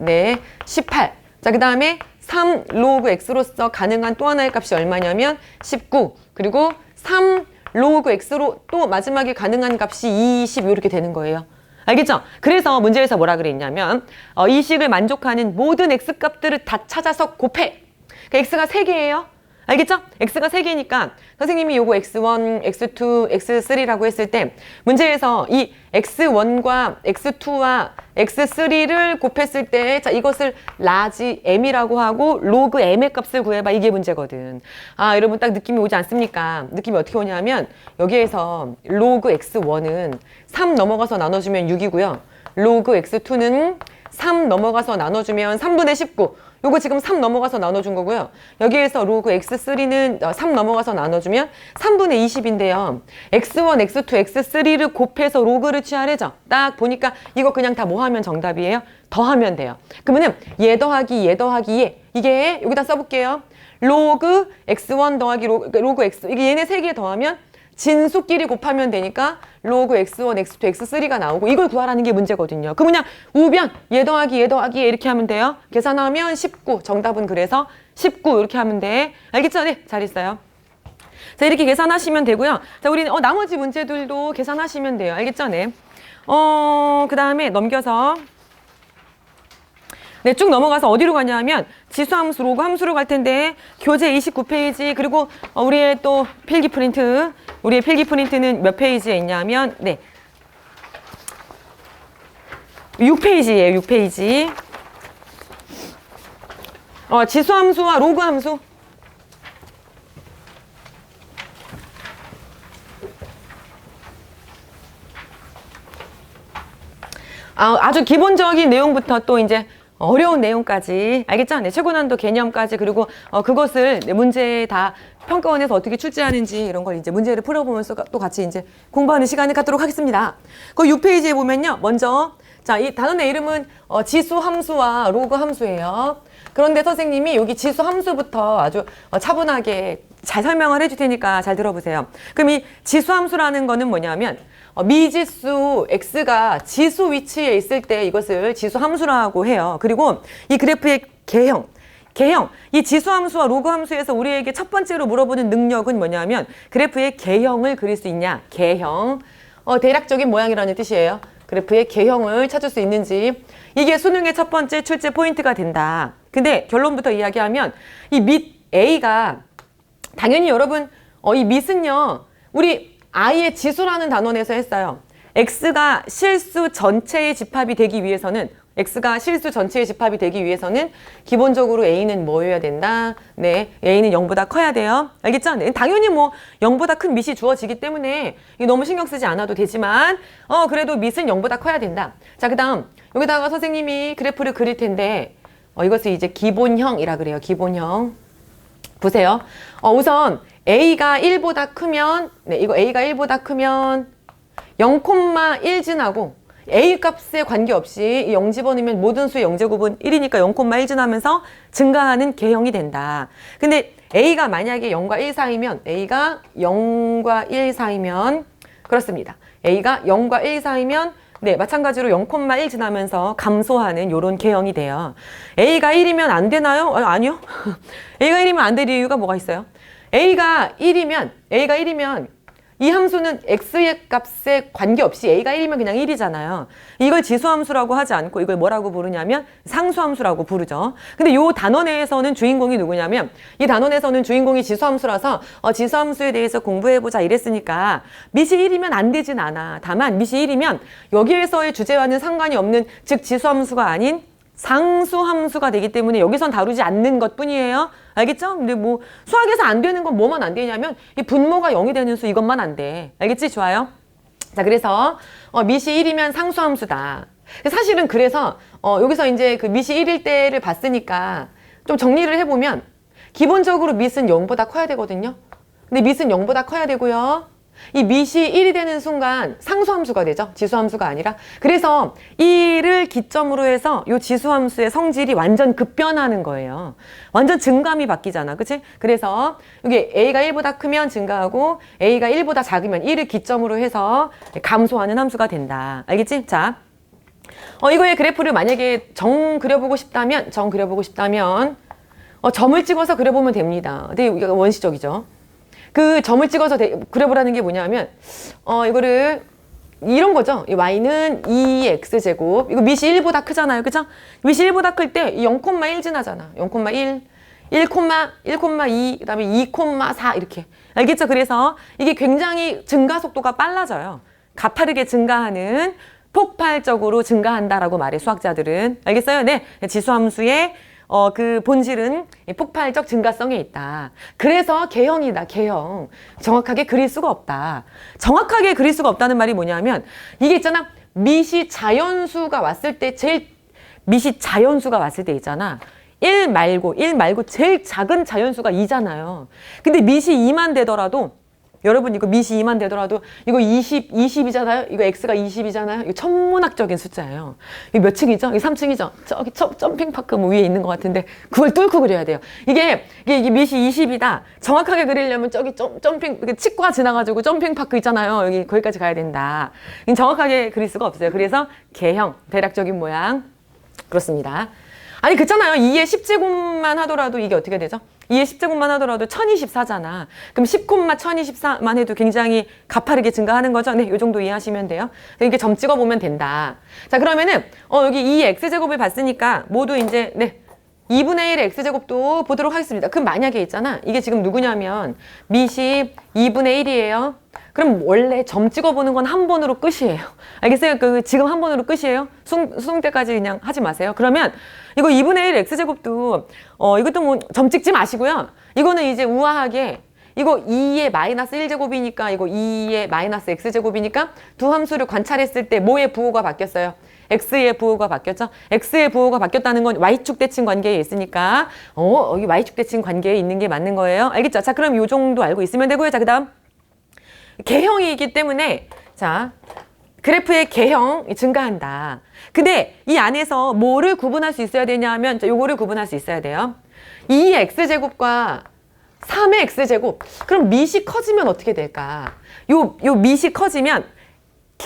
18. 자, 그 다음에 3 로그 x로서 가능한 또 하나의 값이 얼마냐면 19. 그리고 3 로그 x로 또 마지막에 가능한 값이 20 이렇게 되는 거예요. 알겠죠? 그래서 문제에서 뭐라 그랬냐면 이 식을 만족하는 모든 x값들을 다 찾아서 곱해. 그러니까 x가 3개예요. 알겠죠? x가 3개니까 선생님이 요거 x1, x2, x3라고 했을 때 문제에서 이 x1과 x2와 x3를 곱했을 때 자, 이것을 라지 m이라고 하고 로그 m의 값을 구해봐. 이게 문제거든. 아, 여러분 딱 느낌이 오지 않습니까? 느낌이 어떻게 오냐면 여기에서 로그 x1은 3 넘어가서 나눠주면 6이고요. 로그 x2는 3 넘어가서 나눠주면 3분의 19. 요거 지금 3 넘어가서 나눠준 거고요. 여기에서 로그 x3는 3 넘어가서 나눠주면 3분의 20인데요. x1, x2, x3를 곱해서 로그를 취하래죠. 딱 보니까 이거 그냥 다 뭐 하면 정답이에요? 더하면 돼요. 그러면은 얘 더하기 얘 이게 여기다 써볼게요. 로그 x1 더하기 로그 x 이게 얘네 3개 더하면 진수끼리 곱하면 되니까 로그 x1, x2, x3가 나오고 이걸 구하라는 게 문제거든요. 그럼 그냥 우변 얘 더하기 얘 이렇게 하면 돼요. 계산하면 19. 정답은 그래서 19 이렇게 하면 돼. 알겠죠? 네, 잘했어요. 자, 이렇게 계산하시면 되고요. 자, 우리는 나머지 문제들도 계산하시면 돼요. 알겠죠? 네. 그 다음에 넘겨서 네, 쭉 넘어가서 어디로 가냐면 지수함수, 로그 함수로 갈 텐데 교재 29페이지 그리고 우리의 또 필기 프린트 우리의 필기 프린트는 몇 페이지에 있냐면 네 6페이지예요. 6페이지 지수함수와 로그 함수 아주 기본적인 내용부터 또 이제 어려운 내용까지 알겠죠? 네, 최고난도 개념까지 그리고 그것을 문제에 다 평가원에서 어떻게 출제하는지 이런 걸 이제 문제를 풀어보면서 또 같이 이제 공부하는 시간을 갖도록 하겠습니다. 그 6페이지에 보면요, 먼저 자, 이 단원의 이름은 지수 함수와 로그 함수예요. 그런데 선생님이 여기 지수 함수부터 아주 차분하게 잘 설명을 해줄 테니까 잘 들어보세요. 그럼 이 지수 함수라는 거는 뭐냐면 미지수 x가 지수 위치에 있을 때 이것을 지수 함수라고 해요. 그리고 이 그래프의 개형, 이 지수 함수와 로그 함수에서 우리에게 첫 번째로 물어보는 능력은 뭐냐면 그래프의 개형을 그릴 수 있냐? 개형, 대략적인 모양이라는 뜻이에요. 그래프의 개형을 찾을 수 있는지 이게 수능의 첫 번째 출제 포인트가 된다. 근데 결론부터 이야기하면 이 밑 A가 당연히 여러분 이 밑은요 우리 i의 지수라는 단원에서 했어요. x가 실수 전체의 집합이 되기 위해서는 x가 실수 전체의 집합이 되기 위해서는 기본적으로 a는 뭐여야 된다? 네, a는 0보다 커야 돼요. 알겠죠? 네, 당연히 뭐 0보다 큰 밑이 주어지기 때문에 이게 너무 신경 쓰지 않아도 되지만 그래도 밑은 0보다 커야 된다. 자, 그 다음 여기다가 선생님이 그래프를 그릴 텐데 이것을 이제 기본형이라 그래요. 기본형. 보세요. 우선 a가 1보다 크면 네, 이거 a가 1보다 크면 0,1 지나고 a 값에 관계없이 0 집어넣으면 모든 수의 0제곱은 1이니까 0,1 지나면서 증가하는 개형이 된다. 근데 a가 만약에 0과 1 사이면 a가 0과 1 사이면 그렇습니다. a가 0과 1 사이면 네, 마찬가지로 0,1 지나면서 감소하는 요런 개형이 돼요. a가 1이면 안 되나요? 아니요. a가 1이면 안 될 이유가 뭐가 있어요? a가 1이면 이 함수는 x의 값에 관계없이 a가 1이면 그냥 1이잖아요. 이걸 지수함수라고 하지 않고 이걸 뭐라고 부르냐면 상수함수라고 부르죠. 근데 요 단원에서는 주인공이 누구냐면 이 단원에서는 주인공이 지수함수라서 지수함수에 대해서 공부해보자 이랬으니까 밑이 1이면 안 되진 않아. 다만 밑이 1이면 여기에서의 주제와는 상관이 없는 즉 지수함수가 아닌 상수함수가 되기 때문에 여기선 다루지 않는 것 뿐이에요. 알겠죠? 근데 뭐 수학에서 안 되는 건 뭐만 안 되냐면 이 분모가 0이 되는 수 이것만 안 돼. 알겠지? 좋아요. 자, 그래서 밑이 1이면 상수함수다. 사실은 그래서 여기서 이제 그 밑이 1일 때를 봤으니까 좀 정리를 해보면 기본적으로 밑은 0보다 커야 되거든요. 근데 밑은 0보다 커야 되고요. 이 밑이 1이 되는 순간 상수함수가 되죠. 지수함수가 아니라. 그래서 1을 기점으로 해서 이 지수함수의 성질이 완전 급변하는 거예요. 완전 증감이 바뀌잖아. 그치? 그래서 여기 a가 1보다 크면 증가하고 a가 1보다 작으면 1을 기점으로 해서 감소하는 함수가 된다. 알겠지? 자, 이거의 그래프를 만약에 정 그려보고 싶다면 점을 찍어서 그려보면 됩니다. 되게 원시적이죠. 그 점을 찍어서 그려보라는 게 뭐냐면 이거를 이런 거죠. 이 y는 2x제곱 이거 밑이 1보다 크잖아요. 그죠? 밑이 1보다 클 때 0,1 지나잖아. 0,1 1,2 그 다음에 2,4 이렇게 알겠죠? 그래서 이게 굉장히 증가 속도가 빨라져요. 가파르게 증가하는 폭발적으로 증가한다라고 말해 수학자들은. 알겠어요? 네, 지수함수의 그 본질은 폭발적 증가성에 있다. 그래서 개형이다, 개형. 정확하게 그릴 수가 없다. 정확하게 그릴 수가 없다는 말이 뭐냐면 이게 있잖아. 밑이 자연수가 왔을 때 밑이 자연수가 왔을 때 있잖아. 1 말고 제일 작은 자연수가 2잖아요. 근데 밑이 2만 되더라도 여러분 이거 밑이 2만 되더라도 이거 20이잖아요. 이거 x가 20이잖아요. 이거 천문학적인 숫자예요. 이거 몇 층이죠? 이거 3층이죠? 저기 점핑파크 뭐 위에 있는 것 같은데 그걸 뚫고 그려야 돼요. 이게 밑이 20이다. 정확하게 그리려면 저기 점핑 치과 지나가지고 점핑파크 있잖아요. 여기 거기까지 가야 된다. 정확하게 그릴 수가 없어요. 그래서 개형, 대략적인 모양 그렇습니다. 아니 그렇잖아요. 2의 10제곱만 하더라도 이게 어떻게 되죠? 2의 10제곱만 하더라도 1024잖아. 그럼 10,1024만 해도 굉장히 가파르게 증가하는 거죠. 네, 이 정도 이해하시면 돼요. 이렇게 점 찍어보면 된다. 자, 그러면은 여기 2의 x제곱을 봤으니까 모두 이제 네 2분의 1의 x제곱도 보도록 하겠습니다. 그럼 만약에 있잖아. 이게 지금 누구냐면 밑이 2분의 1이에요. 그럼 원래 점 찍어보는 건 한 번으로 끝이에요. 알겠어요? 지금 한 번으로 끝이에요. 수능 때까지 그냥 하지 마세요. 그러면 이거 2분의 1 x제곱도 이것도 뭐 점 찍지 마시고요. 이거는 이제 우아하게 이거 2의 마이너스 1제곱이니까 이거 2의 마이너스 x제곱이니까 두 함수를 관찰했을 때 뭐의 부호가 바뀌었어요? x의 부호가 바뀌었죠? x의 부호가 바뀌었다는 건 y축 대칭 관계에 있으니까 여기 y축 대칭 관계에 있는 게 맞는 거예요. 알겠죠? 자, 그럼 이 정도 알고 있으면 되고요. 자, 그 다음 개형이기 때문에 자 그래프의 개형이 증가한다. 근데 이 안에서 뭐를 구분할 수 있어야 되냐면 요거를 구분할 수 있어야 돼요. 2의 x제곱과 3의 x제곱. 그럼 밑이 커지면 어떻게 될까? 요 밑이 커지면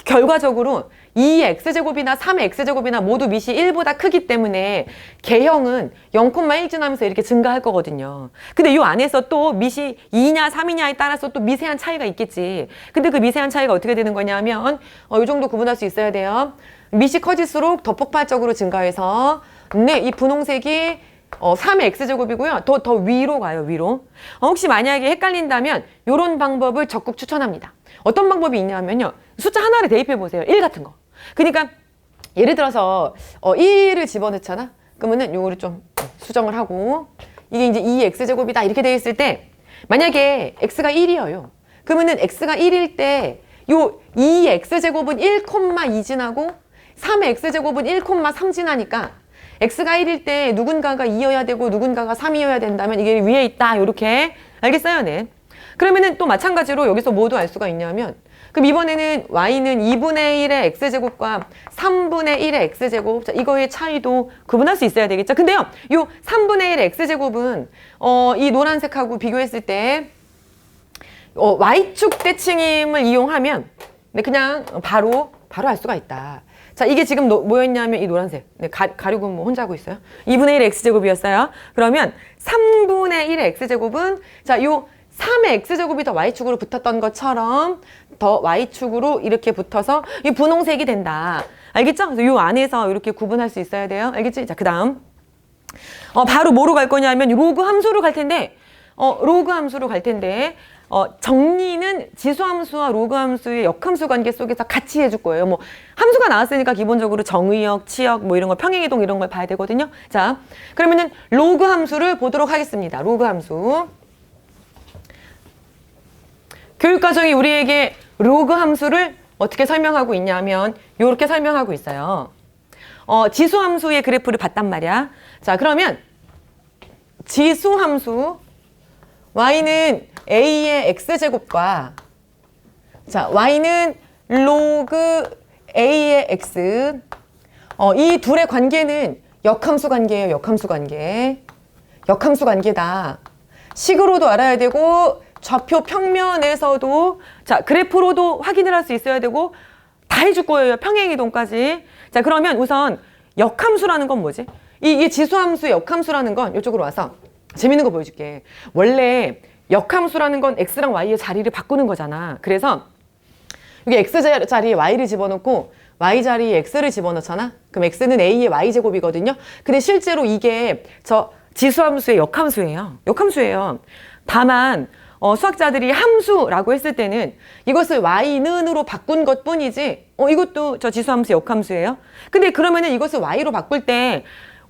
결과적으로 2의 x제곱이나 3의 x제곱이나 모두 밑이 1보다 크기 때문에 개형은 0,1 지나면서 이렇게 증가할 거거든요. 근데 이 안에서 또 밑이 2냐 3이냐에 따라서 또 미세한 차이가 있겠지. 근데 그 미세한 차이가 어떻게 되는 거냐면 이 정도 구분할 수 있어야 돼요. 밑이 커질수록 더 폭발적으로 증가해서 네, 이 분홍색이 3의 x제곱이고요. 더 위로 가요, 위로. 혹시 만약에 헷갈린다면 이런 방법을 적극 추천합니다. 어떤 방법이 있냐면요. 숫자 하나를 대입해 보세요. 1 같은 거. 그러니까 예를 들어서 1을 집어넣잖아. 그러면은 요거를 좀 수정을 하고 이게 이제 2x제곱이다 이렇게 돼 있을 때 만약에 x가 1이에요. 그러면은 x가 1일 때 요 2x제곱은 1,2 지나고 3x제곱은 1,3 지나니까 x가 1일 때 누군가가 2여야 되고 누군가가 3이어야 된다면 이게 위에 있다. 요렇게 알겠어요? 네. 그러면은 또 마찬가지로 여기서 뭐도 알 수가 있냐면 그럼 이번에는 y는 2분의 1의 x제곱과 3분의 1의 x제곱 자, 이거의 차이도 구분할 수 있어야 되겠죠. 근데요. 요 3분의 1의 x제곱은 이 노란색하고 비교했을 때 y축 대칭임을 이용하면 네, 그냥 바로 알 수가 있다. 자, 이게 지금 뭐였냐면 이 노란색. 네, 가려고 뭐 혼자 하고 있어요. 2분의 1의 x제곱이었어요. 그러면 3분의 1의 x제곱은 자, 요 3의 x제곱이 더 y축으로 붙었던 것처럼 더 y축으로 이렇게 붙어서 이 분홍색이 된다. 알겠죠? 그래서 요 안에서 이렇게 구분할 수 있어야 돼요. 알겠지? 자, 그 다음. 바로 뭐로 갈 거냐면 로그 함수로 갈 텐데, 로그 함수로 갈 텐데, 정리는 지수함수와 로그함수의 역함수 관계 속에서 같이 해줄 거예요. 뭐 함수가 나왔으니까 기본적으로 정의역, 치역, 뭐 이런 거 평행이동 이런 걸 봐야 되거든요. 자, 그러면은 로그함수를 보도록 하겠습니다. 로그함수. 교육과정이 우리에게 로그함수를 어떻게 설명하고 있냐면 이렇게 설명하고 있어요. 지수함수의 그래프를 봤단 말이야. 자, 그러면 지수함수 y는 a의 x제곱과 자 y는 로그 a의 x 이 둘의 관계는 역함수 관계예요. 역함수 관계. 역함수 관계다. 식으로도 알아야 되고 좌표 평면에서도 자 그래프로도 확인을 할 수 있어야 되고 다 해줄 거예요. 평행이동까지. 자 그러면 우선 역함수라는 건 뭐지? 이 지수함수의 역함수라는 건 이쪽으로 와서 재밌는 거 보여줄게. 원래 역함수라는 건 x랑 y의 자리를 바꾸는 거잖아. 그래서 여기 x 자리에 y를 집어넣고 y 자리에 x를 집어넣잖아. 그럼 x는 a의 y제곱이거든요. 근데 실제로 이게 저 지수함수의 역함수예요. 역함수예요. 다만 수학자들이 함수라고 했을 때는 이것을 y는으로 바꾼 것 뿐이지 이것도 저 지수함수의 역함수예요. 근데 그러면은 이것을 y로 바꿀 때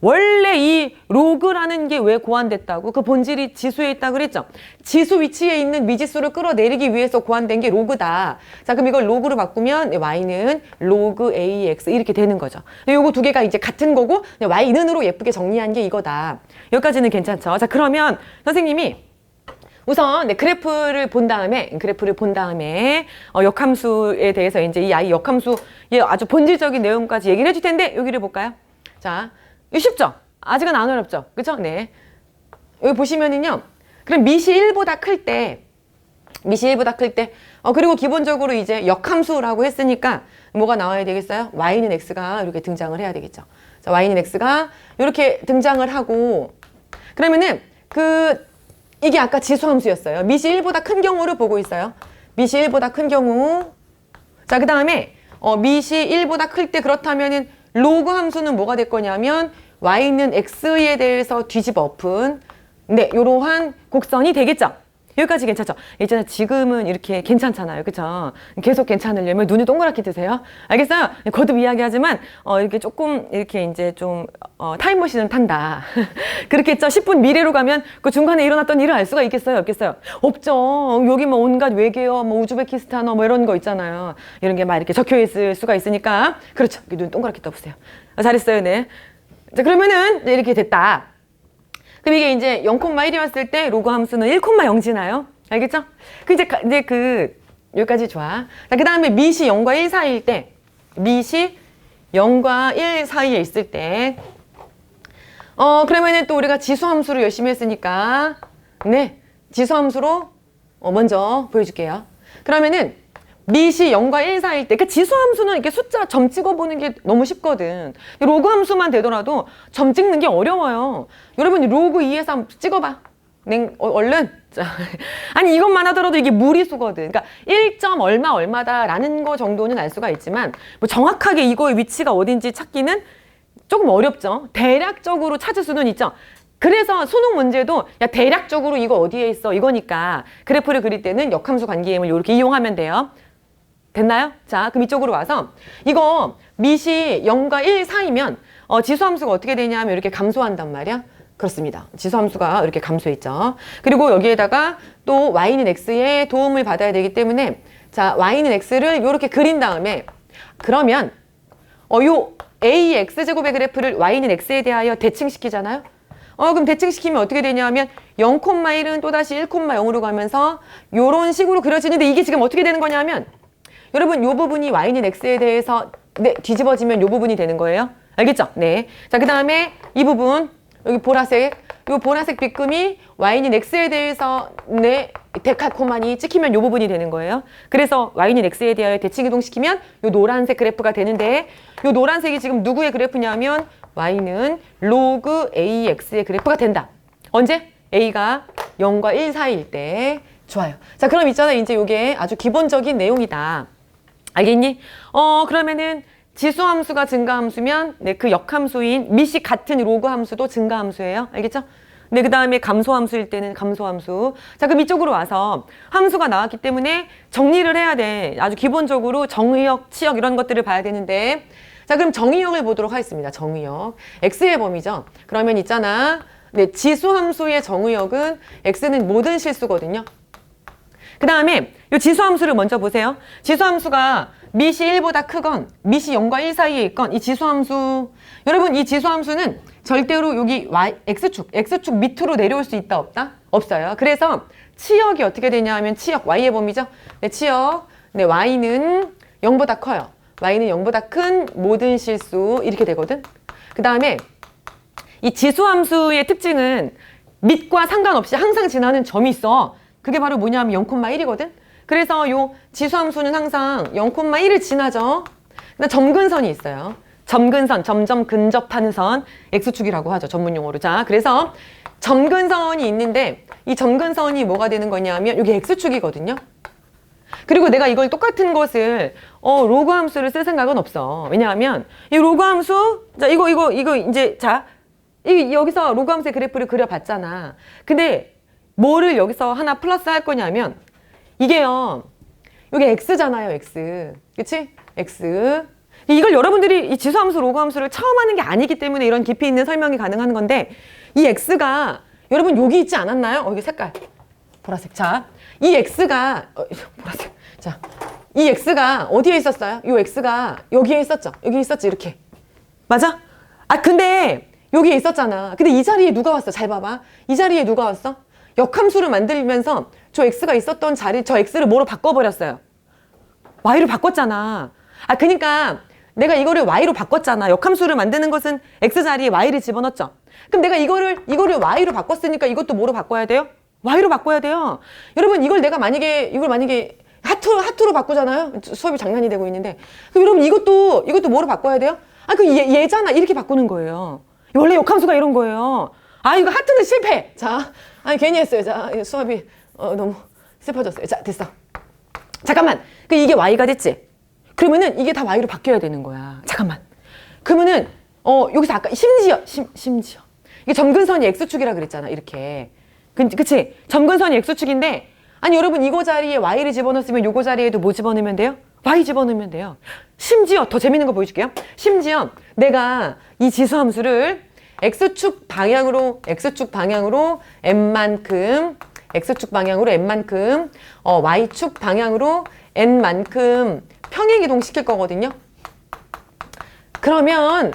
원래 이 로그라는 게 왜 고안됐다고? 그 본질이 지수에 있다고 그랬죠? 지수 위치에 있는 미지수를 끌어내리기 위해서 고안된 게 로그다. 자, 그럼 이걸 로그로 바꾸면 y는 로그 ax 이렇게 되는 거죠. 요거 두 개가 이제 같은 거고 y는으로 예쁘게 정리한 게 이거다. 여기까지는 괜찮죠? 자, 그러면 선생님이 우선 그래프를 본 다음에 역함수에 대해서 이제 이 아이 역함수의 아주 본질적인 내용까지 얘기를 해줄 텐데 여기를 볼까요? 자, 이거 쉽죠? 아직은 안 어렵죠? 그쵸? 네. 여기 보시면은요. 그럼 미시 1보다 클 때, 그리고 기본적으로 이제 역함수라고 했으니까 뭐가 나와야 되겠어요? y는 x가 이렇게 등장을 해야 되겠죠. 자, y는 x가 이렇게 등장을 하고, 그러면은 이게 아까 지수함수였어요. 미시 1보다 큰 경우를 보고 있어요. 미시 1보다 큰 경우. 자, 그 다음에 미시 1보다 클 때 그렇다면은 로그 함수는 뭐가 될 거냐면 y는 x에 대해서 뒤집어 엎은 네, 이러한 곡선이 되겠죠. 여기까지 괜찮죠? 있잖아요. 지금은 이렇게 괜찮잖아요. 그쵸? 계속 괜찮으려면 눈이 동그랗게 뜨세요. 알겠어요? 거듭 이야기하지만, 이렇게 조금, 이렇게 이제 좀, 타임머신을 탄다. 그렇겠죠? 10분 미래로 가면 그 중간에 일어났던 일을 알 수가 있겠어요? 없겠어요? 없죠. 여기 뭐 온갖 외계어, 뭐 우즈베키스탄어 뭐 이런 거 있잖아요. 이런 게 막 이렇게 적혀 있을 수가 있으니까. 그렇죠. 눈 동그랗게 떠보세요. 잘했어요. 네. 자, 그러면은 이렇게 됐다. 그럼 이게 이제 0,1이 왔을 때 로그 함수는 1,0지나요? 알겠죠? 이제 여기까지 좋아. 자, 그 다음에 미시 0과 1 사이일 때, 미시 0과 1 사이에 있을 때, 그러면은 또 우리가 지수함수를 열심히 했으니까, 네, 지수함수로 먼저 보여줄게요. 그러면은 미시 0과 1 사이일 때, 그러니까 지수함수는 이렇게 숫자 점 찍어보는 게 너무 쉽거든. 로그 함수만 되더라도 점 찍는 게 어려워요. 여러분 로그 2에서 한번 찍어봐. 얼른. 자, 아니 이것만 하더라도 이게 무리수거든. 그러니까 1점 얼마다라는 거 정도는 알 수가 있지만 뭐 정확하게 이거의 위치가 어딘지 찾기는 조금 어렵죠. 대략적으로 찾을 수는 있죠. 그래서 수능 문제도 야 대략적으로 이거 어디에 있어 이거니까 그래프를 그릴 때는 역함수 관계임을 이렇게 이용하면 돼요. 됐나요? 자, 그럼 이쪽으로 와서 이거 밑이 0과 1 사이면 지수함수가 어떻게 되냐면 이렇게 감소한단 말이야. 그렇습니다. 지수함수가 이렇게 감소했죠. 그리고 여기에다가 또 y는 x의 도움을 받아야 되기 때문에 자, y는 x를 이렇게 그린 다음에 그러면 요 ax제곱의 그래프를 y는 x에 대하여 대칭시키잖아요. 그럼 대칭시키면 어떻게 되냐면 0,1은 또다시 1,0으로 가면서 요런 식으로 그려지는데 이게 지금 어떻게 되는 거냐면 여러분 요 부분이 y는 x에 대해서 뒤집어지면 요 부분이 되는 거예요. 알겠죠? 네. 자, 그 다음에 이 부분 여기 보라색 요 보라색 빗금이 y는 x에 대해서 데칼코마니 찍히면 요 부분이 되는 거예요. 그래서 y는 x에 대하여 대칭이동시키면 요 노란색 그래프가 되는데 요 노란색이 지금 누구의 그래프냐면 y는 로그 ax의 그래프가 된다. 언제? a가 0과 1 사이일 때. 좋아요. 자, 그럼 있잖아. 이제 요게 아주 기본적인 내용이다. 알겠니? 그러면은 지수함수가 증가함수면 그 역함수인 밑이 같은 로그 함수도 증가함수예요. 알겠죠? 네, 그 다음에 감소함수일 때는 감소함수. 자, 그럼 이쪽으로 와서 함수가 나왔기 때문에 정리를 해야 돼. 아주 기본적으로 정의역, 치역 이런 것들을 봐야 되는데 자, 그럼 정의역을 보도록 하겠습니다. 정의역. x의 범위죠. 그러면 있잖아. 네, 지수함수의 정의역은 x는 모든 실수거든요. 그 다음에 이 지수함수를 먼저 보세요. 지수함수가 밑이 1보다 크건 밑이 0과 1 사이에 있건 이 지수함수 여러분 이 지수함수는 절대로 여기 x축 밑으로 내려올 수 있다 없다? 없어요. 그래서 치역이 어떻게 되냐 하면 치역 y의 범위죠. 네, 치역 네, y는 0보다 커요. y는 0보다 큰 모든 실수 이렇게 되거든. 그 다음에 이 지수함수의 특징은 밑과 상관없이 항상 지나는 점이 있어. 그게 바로 뭐냐면 0,1이거든. 그래서 요 지수함수는 항상 0,1을 지나죠. 근데 점근선이 있어요. 점근선, 점점 근접하는 선, x축이라고 하죠. 전문용어로. 자, 그래서 점근선이 있는데 이 점근선이 뭐가 되는 거냐면 이게 x축이거든요. 그리고 내가 이걸 똑같은 것을 로그 함수를 쓸 생각은 없어. 왜냐하면 이 로그 함수, 자, 이거 이제 자, 여기서 로그 함수의 그래프를 그려봤잖아. 근데 뭐를 여기서 하나 플러스 할 거냐면 이게요. 이게 x잖아요, x. 그치? x. 이걸 여러분들이 이 지수함수, 로그함수를 처음 하는 게 아니기 때문에 이런 깊이 있는 설명이 가능한 건데 이 x가 여러분 여기 있지 않았나요? 여기 색깔. 보라색. 자, 이 x가 보라색. 자, 이 x가 어디에 있었어요? 이 x가 여기에 있었죠. 여기 있었지, 이렇게. 맞아? 아, 근데 여기에 있었잖아. 근데 이 자리에 누가 왔어? 잘 봐봐. 이 자리에 누가 왔어? 역함수를 만들면서 저 x가 있었던 자리, 저 x를 뭐로 바꿔버렸어요? y로 바꿨잖아. 아, 그러니까 내가 이거를 y로 바꿨잖아. 역함수를 만드는 것은 x 자리에 y를 집어넣었죠. 그럼 내가 이거를 y로 바꿨으니까 이것도 뭐로 바꿔야 돼요? y로 바꿔야 돼요. 여러분 이걸 만약에 하투로 바꾸잖아요. 수업이 장난이 되고 있는데. 그럼 여러분 이것도 뭐로 바꿔야 돼요? 아, 그 얘잖아. 이렇게 바꾸는 거예요. 원래 역함수가 이런 거예요. 아, 이거 하트는 실패. 자, 아니 괜히 했어요. 자, 수업이 너무 슬퍼졌어요. 자, 됐어. 잠깐만. 이게 y가 됐지? 그러면은 이게 다 y로 바뀌어야 되는 거야. 잠깐만. 그러면은 여기서 아까 심지어 이게 점근선이 x축이라 그랬잖아. 이렇게. 그치? 점근선이 x축인데 아니 여러분 이거 자리에 y를 집어넣었으면 요거 자리에도 뭐 집어넣으면 돼요? y 집어넣으면 돼요. 심지어 더 재밌는 거 보여줄게요. 심지어 내가 이 지수함수를 x축 방향으로 n만큼 y축 방향으로 n만큼 평행이동 시킬 거거든요. 그러면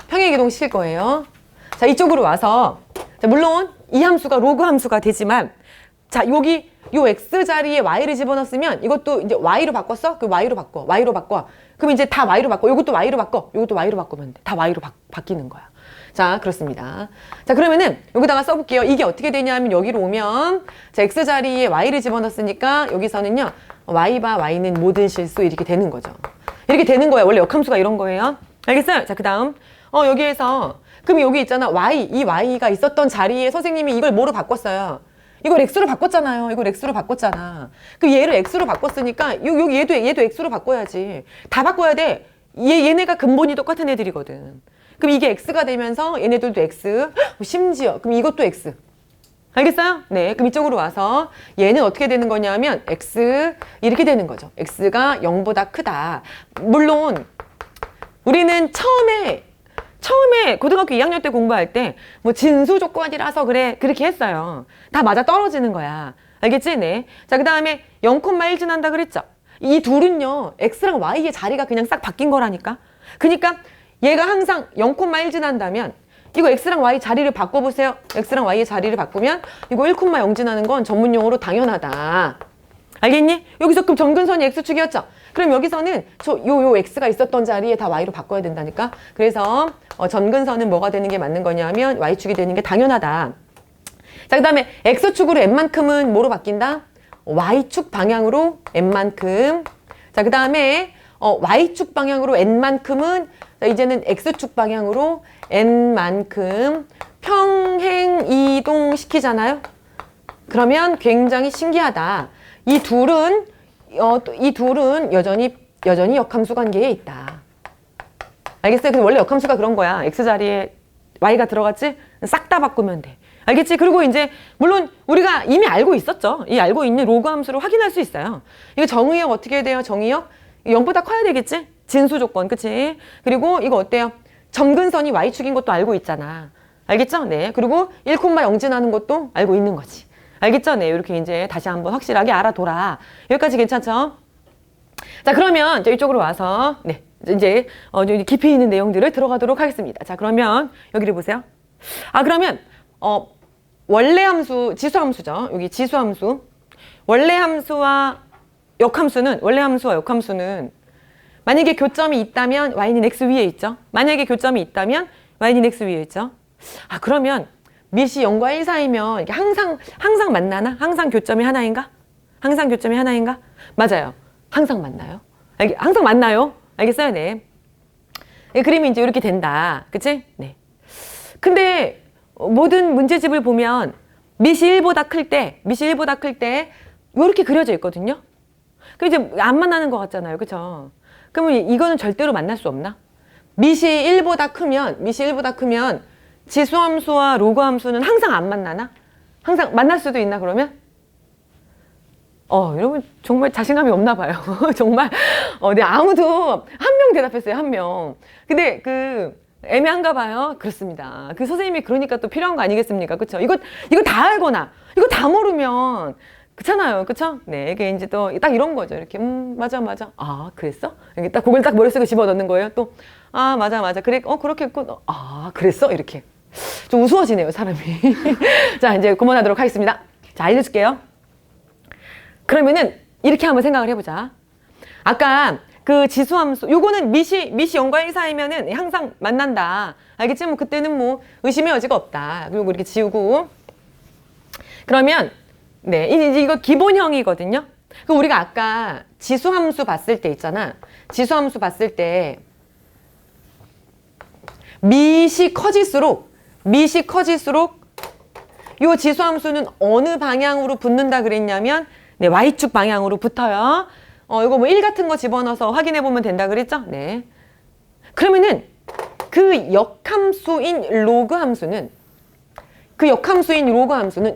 평행이동 시킬 거예요. 자, 이쪽으로 와서 자, 물론 이 함수가 로그 함수가 되지만 자, 여기 요 x 자리에 y를 집어넣었으면 이것도 이제 y로 바꿨어? 그 y로 바꿔. 그럼 이제 다 y로 바꿔. 이것도 y로 바꿔. 이것도 y로 바꾸면 돼. 다 y로 바뀌는 거야. 자, 그렇습니다. 자, 그러면은 여기다가 써볼게요. 이게 어떻게 되냐면 여기로 오면 자, x 자리에 y를 집어넣었으니까 여기서는요. y는 모든 실수 이렇게 되는 거죠. 이렇게 되는 거예요. 원래 역함수가 이런 거예요. 알겠어요? 자, 그 다음 여기에서 그럼 여기 있잖아. 이 y가 있었던 자리에 선생님이 이걸 뭐로 바꿨어요? 이걸 x로 바꿨잖아요. 그럼 얘를 x로 바꿨으니까 얘도 x로 바꿔야지. 다 바꿔야 돼. 얘네가 근본이 똑같은 애들이거든. 그럼 이게 x가 되면서 얘네들도 x. 심지어 그럼 이것도 x. 알겠어요? 네. 그럼 이쪽으로 와서 얘는 어떻게 되는 거냐면 x 이렇게 되는 거죠. x가 0보다 크다. 물론 우리는 처음에 고등학교 2학년 때 공부할 때 뭐 진수 조건이라서 그래 그렇게 했어요. 다 맞아 떨어지는 거야. 알겠지? 네. 자, 그 다음에 0,1 지난다 그랬죠? 이 둘은요, x랑 y의 자리가 그냥 싹 바뀐 거라니까. 그러니까 얘가 항상 0,1 지난다면 이거 x랑 y 자리를 바꿔보세요. x랑 y의 자리를 바꾸면 이거 1,0 지나는 건 전문용어로 당연하다. 알겠니? 여기서 그럼 점근선이 x축이었죠? 그럼 여기서는 요 x가 있었던 자리에 다 y로 바꿔야 된다니까. 그래서 점근선은 뭐가 되는 게 맞는 거냐면 y축이 되는 게 당연하다. 자, 그 다음에 x축으로 n만큼은 뭐로 바뀐다? y축 방향으로 n만큼. 자, 그 다음에 y축 방향으로 n만큼은 이제는 x축 방향으로 n만큼 평행 이동시키잖아요. 그러면 굉장히 신기하다. 이 둘은 여전히 역함수 관계에 있다. 알겠어요? 근데 원래 역함수가 그런 거야. x 자리에 y가 들어갔지? 싹 다 바꾸면 돼. 알겠지? 그리고 이제 물론 우리가 이미 알고 있었죠. 이 알고 있는 로그 함수로 확인할 수 있어요. 이거 정의역 어떻게 해야 돼요? 정의역 0보다 커야 되겠지? 진수 조건, 그치? 그리고 이거 어때요? 점근선이 y축인 것도 알고 있잖아. 알겠죠? 네. 그리고 1,0 지나는 것도 알고 있는 거지. 알겠죠? 네. 이렇게 이제 다시 한번 확실하게 알아둬라. 여기까지 괜찮죠? 자, 그러면 이제 이쪽으로 와서 네. 이제 깊이 있는 내용들을 들어가도록 하겠습니다. 자, 그러면 여기를 보세요. 그러면 원래 함수, 지수 함수죠. 여기 지수 함수. 원래 함수와 역함수는 만약에 교점이 있다면 y는 x 위에 있죠. 만약에 교점이 있다면 y는 x 위에 있죠. 그러면 밑이 0과 1 사이면 이게 항상 만나나? 항상 교점이 하나인가? 항상 교점이 하나인가? 맞아요. 항상 만나요. 항상 만나요. 알겠어요? 네. 그림이 이제 이렇게 된다. 그치? 네. 근데 모든 문제집을 보면 밑이 1보다 클 때 이렇게 그려져 있거든요. 그 이제 안 만나는 것 같잖아요. 그쵸? 그러면 이거는 절대로 만날 수 없나? 밑이 1보다 크면 지수함수와 로그함수는 항상 안 만나나? 항상 만날 수도 있나 그러면? 여러분 정말 자신감이 없나 봐요. 정말 네, 아무도 한 명 대답했어요. 한 명. 근데 애매한가 봐요. 그렇습니다. 선생님이 그러니까 또 필요한 거 아니겠습니까? 그쵸? 이거 다 알거나 이거 다 모르면 그렇잖아요. 그쵸? 네, 이게 이제 또 딱 이런 거죠. 이렇게 맞아. 그랬어? 이렇게 딱 그걸 딱 머릿속에 집어넣는 거예요. 또 맞아. 그래, 그렇게 했고, 그랬어? 이렇게 좀 우스워지네요, 사람이. 자, 이제 그만하도록 하겠습니다. 자, 알려줄게요. 그러면은 이렇게 한번 생각을 해보자. 아까 그 지수함수, 요거는 밑이 0과 1 사이면은 항상 만난다. 알겠지? 뭐 그때는 뭐 의심의 여지가 없다. 그리고 이렇게 지우고. 그러면 네, 이제 이거 기본형이거든요. 그 우리가 아까 지수함수 봤을 때 있잖아. 지수함수 봤을 때 밑이 커질수록 요 지수함수는 어느 방향으로 붙는다 그랬냐면 네, y축 방향으로 붙어요. 이거 뭐 1 같은 거 집어넣어서 확인해 보면 된다 그랬죠? 네. 그러면은 그 역함수인 로그 함수는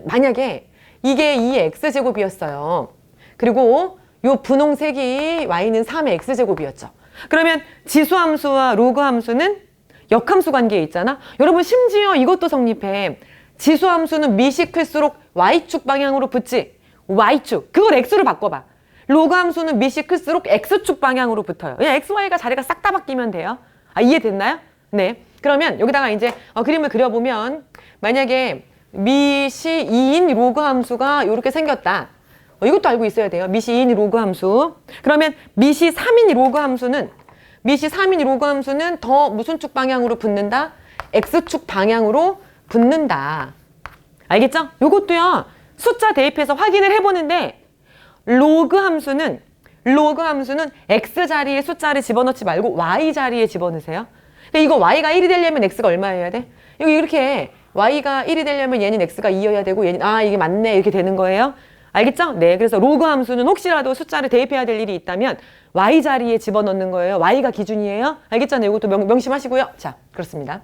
만약에 이게 2의 x제곱이었어요. 그리고 요 분홍색이 y는 3의 x제곱이었죠. 그러면 지수함수와 로그함수는 역함수 관계에 있잖아. 여러분 심지어 이것도 성립해. 지수함수는 밑이 클수록 y축 방향으로 붙지. y축. 그걸 x로 바꿔봐. 로그함수는 밑이 클수록 x축 방향으로 붙어요. 그냥 x, y가 자리가 싹 다 바뀌면 돼요. 이해됐나요? 네. 그러면 여기다가 이제 그림을 그려보면 만약에 밑이 2인 로그 함수가 이렇게 생겼다. 이것도 알고 있어야 돼요. 밑이 2인 로그 함수. 그러면 밑이 3인 로그 함수는 더 무슨 축 방향으로 붙는다? x축 방향으로 붙는다. 알겠죠? 요것도요. 숫자 대입해서 확인을 해보는데 로그 함수는 x 자리에 숫자를 집어넣지 말고 y 자리에 집어넣으세요. 그러니까 이거 y가 1이 되려면 x가 얼마여야 돼? 여기 이렇게 y가 1이 되려면 얘는 x가 2여야 되고 얘는 이게 맞네 이렇게 되는 거예요. 알겠죠? 네. 그래서 로그 함수는 혹시라도 숫자를 대입해야 될 일이 있다면 y 자리에 집어넣는 거예요. y가 기준이에요. 알겠잖아요. 이것도 명심하시고요. 자, 그렇습니다.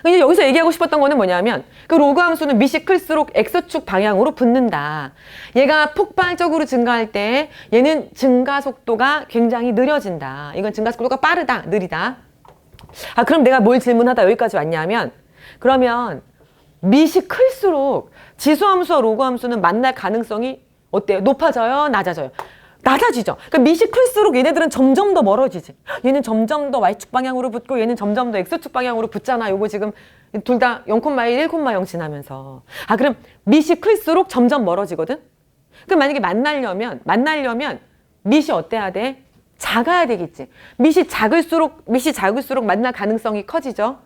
이제 여기서 얘기하고 싶었던 거는 뭐냐면 그 로그 함수는 밑이 클수록 x축 방향으로 붙는다. 얘가 폭발적으로 증가할 때 얘는 증가 속도가 굉장히 느려진다. 이건 증가 속도가 빠르다, 느리다. 아, 그럼 내가 뭘 질문하다 여기까지 왔냐면 그러면 밑이 클수록 지수 함수와 로그 함수는 만날 가능성이 어때요? 높아져요? 낮아져요? 낮아지죠. 그러니까 밑이 클수록 얘네들은 점점 더 멀어지지. 얘는 점점 더 y축 방향으로 붙고 얘는 점점 더 x축 방향으로 붙잖아. 요거 지금 둘 다 0,1, 1,0 지나면서. 아, 그럼 밑이 클수록 점점 멀어지거든? 그럼 만약에 만나려면 밑이 어때야 돼? 작아야 되겠지. 밑이 작을수록 만날 가능성이 커지죠.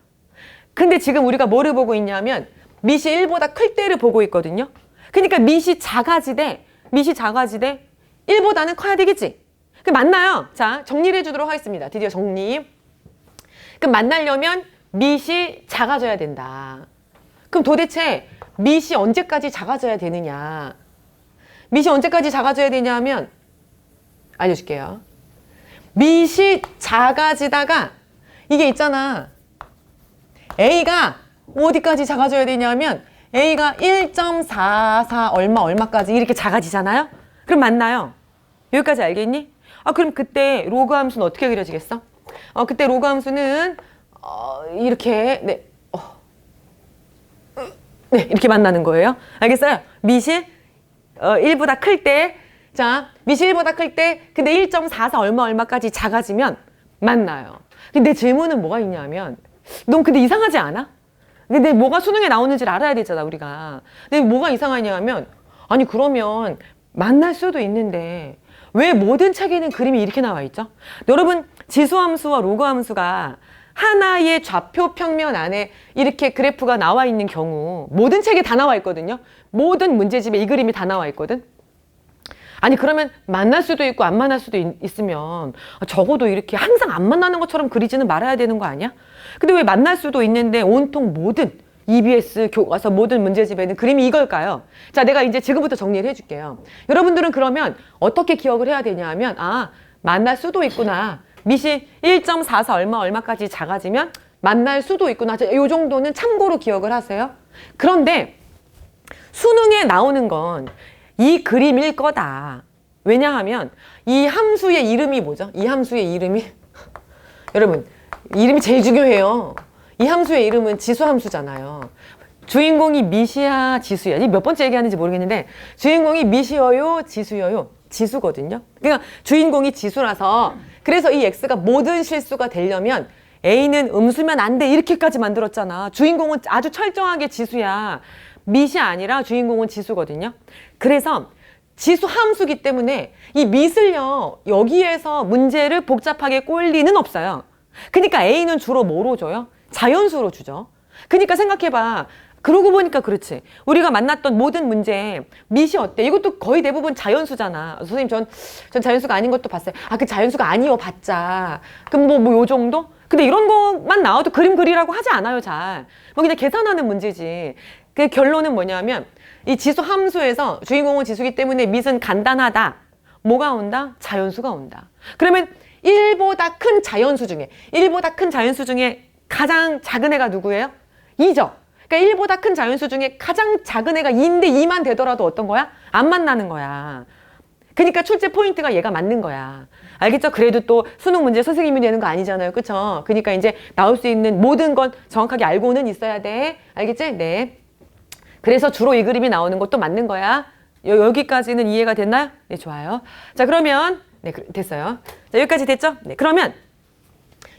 근데 지금 우리가 뭐를 보고 있냐면 밑이 1보다 클 때를 보고 있거든요. 그러니까 밑이 작아지되 1보다는 커야 되겠지. 그 맞나요? 자, 정리를 해주도록 하겠습니다. 드디어 정리. 그럼 만나려면 밑이 작아져야 된다. 그럼 도대체 밑이 언제까지 작아져야 되느냐? 밑이 언제까지 작아져야 되냐 하면 알려줄게요. 밑이 작아지다가 이게 있잖아. A가 어디까지 작아져야 되냐면 A가 1.44 얼마까지 이렇게 작아지잖아요. 그럼 맞나요? 여기까지 알겠니? 아, 그럼 그때 로그 함수는 어떻게 그려지겠어? 그때 로그 함수는 이렇게 이렇게 만나는 거예요. 알겠어요? 밑이 1보다 클 때, 자, 밑이 1보다 클 때 근데 1.44 얼마까지 작아지면 만나요. 근데 내 질문은 뭐가 있냐면 넌 근데 이상하지 않아? 근데 뭐가 수능에 나오는지를 알아야 되잖아, 우리가. 근데 뭐가 이상하냐면 아니 그러면 만날 수도 있는데 왜 모든 책에는 그림이 이렇게 나와 있죠? 여러분, 지수함수와 로그함수가 하나의 좌표 평면 안에 이렇게 그래프가 나와 있는 경우 모든 책에 다 나와 있거든요. 모든 문제집에 이 그림이 다 나와 있거든. 아니 그러면 만날 수도 있고 안 만날 수도 있으면 적어도 이렇게 항상 안 만나는 것처럼 그리지는 말아야 되는 거 아니야? 근데 왜 만날 수도 있는데 온통 모든 EBS 교과서 모든 문제집에는 그림이 이걸까요? 자, 내가 이제 지금부터 정리를 해줄게요. 여러분들은 그러면 어떻게 기억을 해야 되냐 하면 만날 수도 있구나. 밑이 1.44 얼마까지 작아지면 만날 수도 있구나. 이 정도는 참고로 기억을 하세요. 그런데 수능에 나오는 건 이 그림일 거다. 왜냐하면 이 함수의 이름이 뭐죠? 이 함수의 이름이 여러분, 이름이 제일 중요해요. 이 함수의 이름은 지수함수잖아요. 주인공이 밑이야, 지수야. 이 몇 번째 얘기하는지 모르겠는데 주인공이 밑이어요, 지수여요? 지수거든요. 그러니까 주인공이 지수라서 그래서 이 x가 모든 실수가 되려면 a는 음수면 안 돼. 이렇게까지 만들었잖아. 주인공은 아주 철저하게 지수야. 밑이 아니라 주인공은 지수거든요. 그래서 지수 함수기 때문에 이 밑을요, 여기에서 문제를 복잡하게 꼴 리는 없어요. 그러니까 a는 주로 뭐로 줘요? 자연수로 주죠. 그러니까 생각해봐. 그러고 보니까 그렇지. 우리가 만났던 모든 문제 밑이 어때? 이것도 거의 대부분 자연수잖아. 선생님 전 자연수가 아닌 것도 봤어요. 그 자연수가 아니요 봤자. 그럼 요 정도? 근데 이런 것만 나와도 그림 그리라고 하지 않아요, 잘. 그냥 계산하는 문제지. 그 결론은 뭐냐면 이 지수 함수에서 주인공은 지수기 때문에 밑은 간단하다. 뭐가 온다? 자연수가 온다. 그러면 1보다 큰 자연수 중에 가장 작은 애가 누구예요? 2죠. 그러니까 1보다 큰 자연수 중에 가장 작은 애가 2인데 2만 되더라도 어떤 거야? 안 만나는 거야. 그러니까 출제 포인트가 얘가 맞는 거야. 알겠죠? 그래도 또 수능 문제 선생님이 내는 거 아니잖아요. 그쵸? 그러니까 이제 나올 수 있는 모든 건 정확하게 알고는 있어야 돼. 알겠지? 네. 그래서 주로 이 그림이 나오는 것도 맞는 거야. 여기까지는 이해가 됐나요? 네, 좋아요. 자, 그러면 네, 됐어요. 자, 여기까지 됐죠? 네, 그러면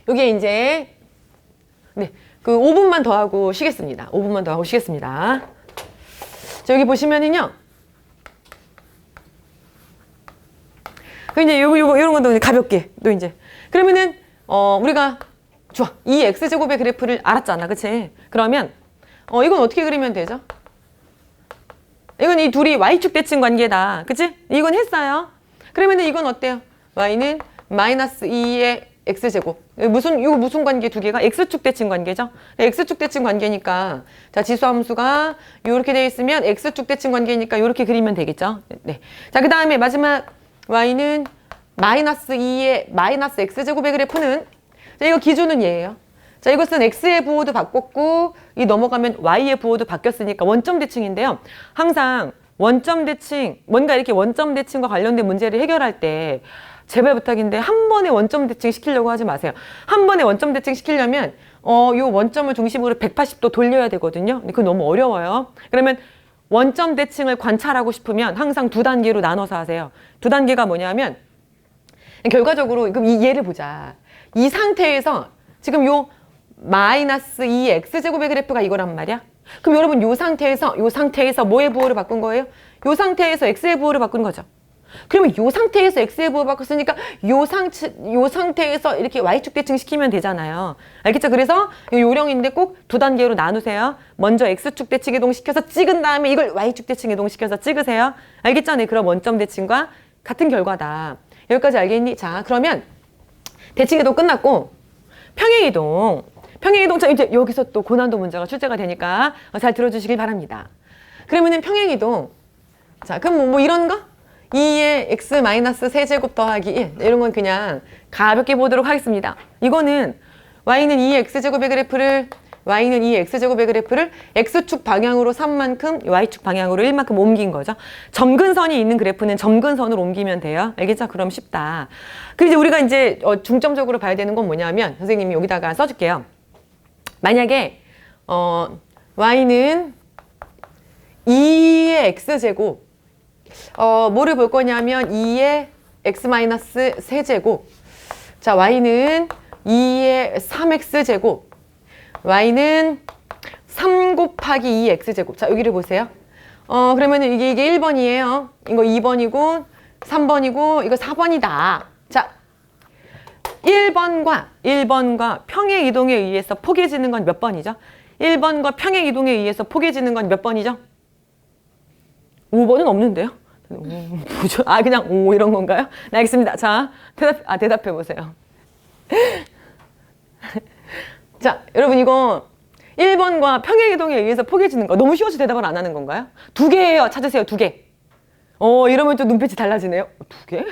여기에 이제 그 5분만 더 하고 쉬겠습니다. 5분만 더 하고 쉬겠습니다. 자, 여기 보시면은요. 그 이제 요런 것도 가볍게 또 이제 그러면은 우리가 좋아. 이 x제곱의 그래프를 알았잖아. 그치? 그러면 이건 어떻게 그리면 되죠? 이건 이 둘이 y축 대칭 관계다. 그치? 이건 했어요. 그러면은 이건 어때요? y는 마이너스 2의 x제곱. 이거 무슨 관계 두 개가? x축 대칭 관계죠? x축 대칭 관계니까. 자, 지수함수가 이렇게 되어 있으면 x축 대칭 관계니까 이렇게 그리면 되겠죠? 네. 자, 그 다음에 마지막 y는 마이너스 2의 마이너스 x제곱의 그래프는 자, 이거 기준은 얘예요. 자, 이것은 x의 부호도 바꿨고 이 넘어가면 y의 부호도 바뀌었으니까 원점 대칭인데요. 항상 원점 대칭, 뭔가 이렇게 원점 대칭과 관련된 문제를 해결할 때 제발 부탁인데 한 번에 원점 대칭 시키려고 하지 마세요. 한 번에 원점 대칭 시키려면 요 원점을 중심으로 180도 돌려야 되거든요. 근데 그건 너무 어려워요. 그러면 원점 대칭을 관찰하고 싶으면 항상 두 단계로 나눠서 하세요. 두 단계가 뭐냐면 결과적으로 그럼 이 예를 보자. 이 상태에서 지금 요 마이너스 2x제곱의 그래프가 이거란 말이야. 그럼 여러분 요 상태에서 뭐의 부호를 바꾼 거예요? 요 상태에서 x의 부호를 바꾼 거죠. 그러면 요 상태에서 x의 부호 바꿨으니까 요 상태에서 이렇게 y축 대칭 시키면 되잖아요. 알겠죠? 그래서 요령인데 꼭 두 단계로 나누세요. 먼저 x축 대칭 이동시켜서 찍은 다음에 이걸 y축 대칭 이동시켜서 찍으세요. 알겠죠? 네, 그럼 원점 대칭과 같은 결과다. 여기까지 알겠니? 자, 그러면 대칭 이동 끝났고 평행 이동. 자, 이제 여기서 또 고난도 문제가 출제가 되니까 잘 들어주시길 바랍니다. 그러면은 평행 이동. 자, 그럼 뭐 이런 거? 2의 x 마이너스 세제곱 더하기 1 이런 건 그냥 가볍게 보도록 하겠습니다. 이거는 y는 2의 x제곱의 그래프를 x축 방향으로 3만큼 y축 방향으로 1만큼 옮긴 거죠. 점근선이 있는 그래프는 점근선으로 옮기면 돼요. 알겠죠? 그럼 쉽다. 그리고 이제 우리가 이제 중점적으로 봐야 되는 건 뭐냐면 선생님이 여기다가 써줄게요. 만약에 y는 2의 x제곱 뭐를 볼 거냐면 2의 x 마이너스 세제곱. 자, y는 2의 3x제곱. y는 3 곱하기 2x제곱. 자, 여기를 보세요. 그러면은 이게 1번이에요. 이거 2번이고 3번이고 이거 4번이다. 자, 1번과 평행 이동에 의해서 포개지는 건 몇 번이죠? 1번과 평행 이동에 의해서 포개지는 건 몇 번이죠? 5번은 없는데요? 뭐죠? 아, 그냥 5 이런 건가요? 네, 알겠습니다. 자, 대답해 보세요. 자, 여러분 이거 1번과 평행 이동에 의해서 포개지는 거 너무 쉬워서 대답을 안 하는 건가요? 두 개예요. 찾으세요. 두 개. 이러면 좀 눈빛이 달라지네요. 두 개?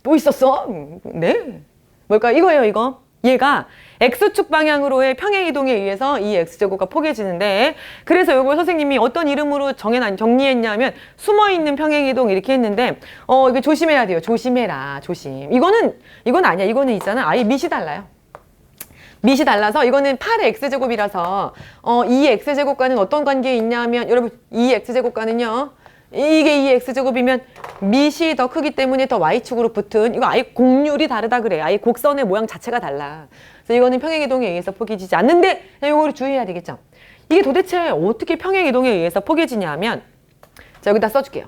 또 있었어? 네. 뭘까? 이거예요, 이거. 얘가 x축 방향으로의 평행 이동에 의해서 이 x제곱과 포개지는데 그래서 이걸 선생님이 어떤 이름으로 정리했냐면 숨어있는 평행 이동 이렇게 했는데 이거 조심해야 돼요. 조심해라. 조심. 이건 아니야. 이거는 있잖아. 아예 밑이 달라요. 밑이 달라서 이거는 8의 x제곱이라서 이 x제곱과는 어떤 관계에 있냐면 여러분 이 x제곱과는요. 이게 2x제곱이면 밑이 더 크기 때문에 더 y축으로 붙은 이거 아예 곡률이 다르다 그래. 아예 곡선의 모양 자체가 달라. 그래서 이거는 평행이동에 의해서 포개지지 않는데 이거를 주의해야 되겠죠. 이게 도대체 어떻게 평행이동에 의해서 포개지냐면 자, 여기다 써줄게요.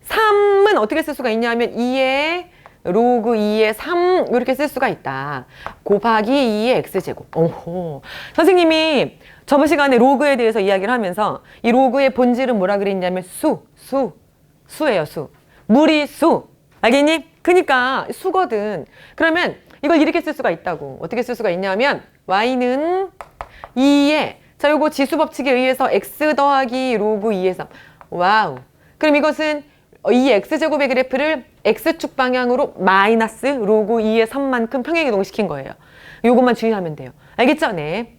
3은 어떻게 쓸 수가 있냐면 2의 로그 2의 3 이렇게 쓸 수가 있다. 곱하기 2의 x제곱. 오호. 선생님이 저번 시간에 로그에 대해서 이야기를 하면서 이 로그의 본질은 뭐라 그랬냐면 수예요, 수. 무리수. 알겠니? 그러니까 수거든. 그러면 이걸 이렇게 쓸 수가 있다고. 어떻게 쓸 수가 있냐면 y는 2에 자, 요거 지수 법칙에 의해서 x 더하기 로그 2의 3. 와우. 그럼 이것은 이 x제곱의 그래프를 x축 방향으로 마이너스 로그 2의 3만큼 평행이동시킨 거예요. 요것만 주의하면 돼요. 알겠죠? 네.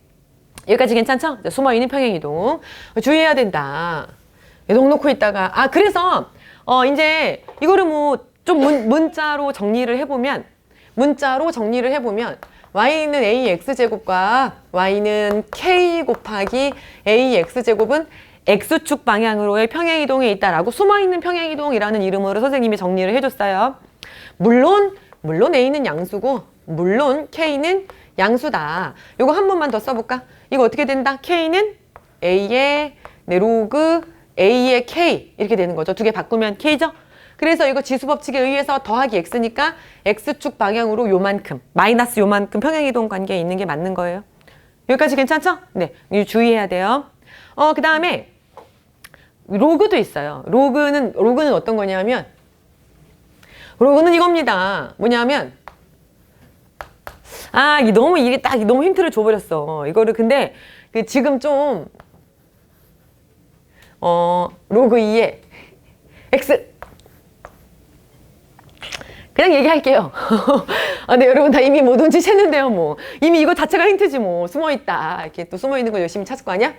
여기까지 괜찮죠? 숨어있는 평행이동. 주의해야 된다. 넉놓고 있다가. 그래서 이제 이거를 뭐 좀 문자로 정리를 해보면 y는 ax제곱과 y는 k 곱하기 ax제곱은 x축 방향으로의 평행이동에 있다라고 숨어있는 평행이동이라는 이름으로 선생님이 정리를 해줬어요. 물론 a는 양수고 물론 k는 양수다. 이거 한 번만 더 써볼까? 이거 어떻게 된다? k는 a의 로그 a의 k 이렇게 되는 거죠. 두 개 바꾸면 k죠? 그래서 이거 지수 법칙에 의해서 더하기 x니까 x축 방향으로 요만큼 마이너스 요만큼 평행이동 관계에 있는 게 맞는 거예요. 여기까지 괜찮죠? 네, 이거 주의해야 돼요. 그 다음에 로그도 있어요. 로그는 어떤 거냐면 로그는 이겁니다. 뭐냐면 이게 너무 힌트를 줘버렸어. 이거를 근데 지금 좀 로그 2에 x 그냥 얘기할게요. 아, 네, 여러분 다 이미 뭐 눈치챘는데요, 뭐. 이미 이거 자체가 힌트지, 뭐. 숨어있다. 이렇게 또 숨어있는 걸 열심히 찾을 거 아니야?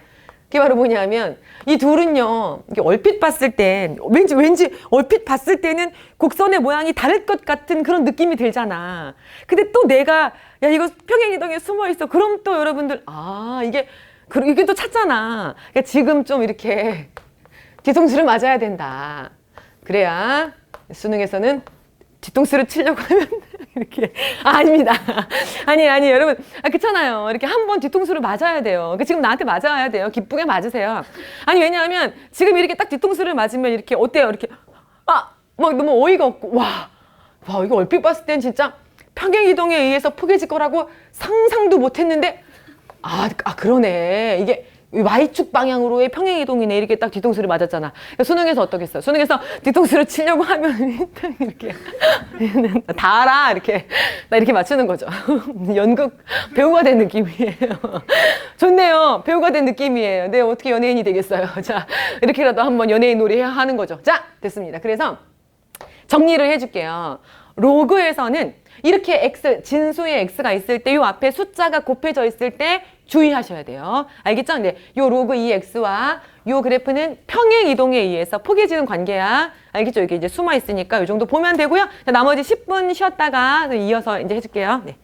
그게 바로 뭐냐면, 이 둘은요, 이게 얼핏 봤을 때, 왠지 얼핏 봤을 때는 곡선의 모양이 다를 것 같은 그런 느낌이 들잖아. 근데 또 내가, 야, 이거 평행이동에 숨어있어. 그럼 또 여러분들, 아, 이게 또 찾잖아. 그러니까 지금 좀 이렇게 뒤통수를 맞아야 된다. 그래야 수능에서는 뒤통수를 치려고 하면 이렇게 아닙니다. 아니 여러분 그렇잖아요. 이렇게 한번 뒤통수를 맞아야 돼요. 그러니까 지금 나한테 맞아야 돼요. 기쁘게 맞으세요. 아니 왜냐하면 지금 이렇게 딱 뒤통수를 맞으면 이렇게 어때요? 이렇게 막 너무 어이가 없고 와 이거 얼핏 봤을 땐 진짜 평행이동에 의해서 포개질 거라고 상상도 못했는데 그러네. 이게 Y축 방향으로의 평행이동이네. 이렇게 딱 뒤통수를 맞았잖아. 그러니까 수능에서 어떻겠어요? 수능에서 뒤통수를 치려고 하면 이렇게 다 알아. 이렇게 나 이렇게 맞추는 거죠. 연극 배우가 된 느낌이에요. 좋네요. 배우가 된 느낌이에요. 네, 어떻게 연예인이 되겠어요. 자, 이렇게라도 한번 연예인 놀이 하는 거죠. 자, 됐습니다. 그래서 정리를 해줄게요. 로그에서는 이렇게 x, 진수의 x가 있을 때 이 앞에 숫자가 곱해져 있을 때 주의하셔야 돼요. 알겠죠? 네, 요 로그 2x와 요 그래프는 평행 이동에 의해서 포개지는 관계야. 알겠죠? 이게 이제 숨어 있으니까 이 정도 보면 되고요. 자, 나머지 10분 쉬었다가 이어서 이제 해줄게요. 네.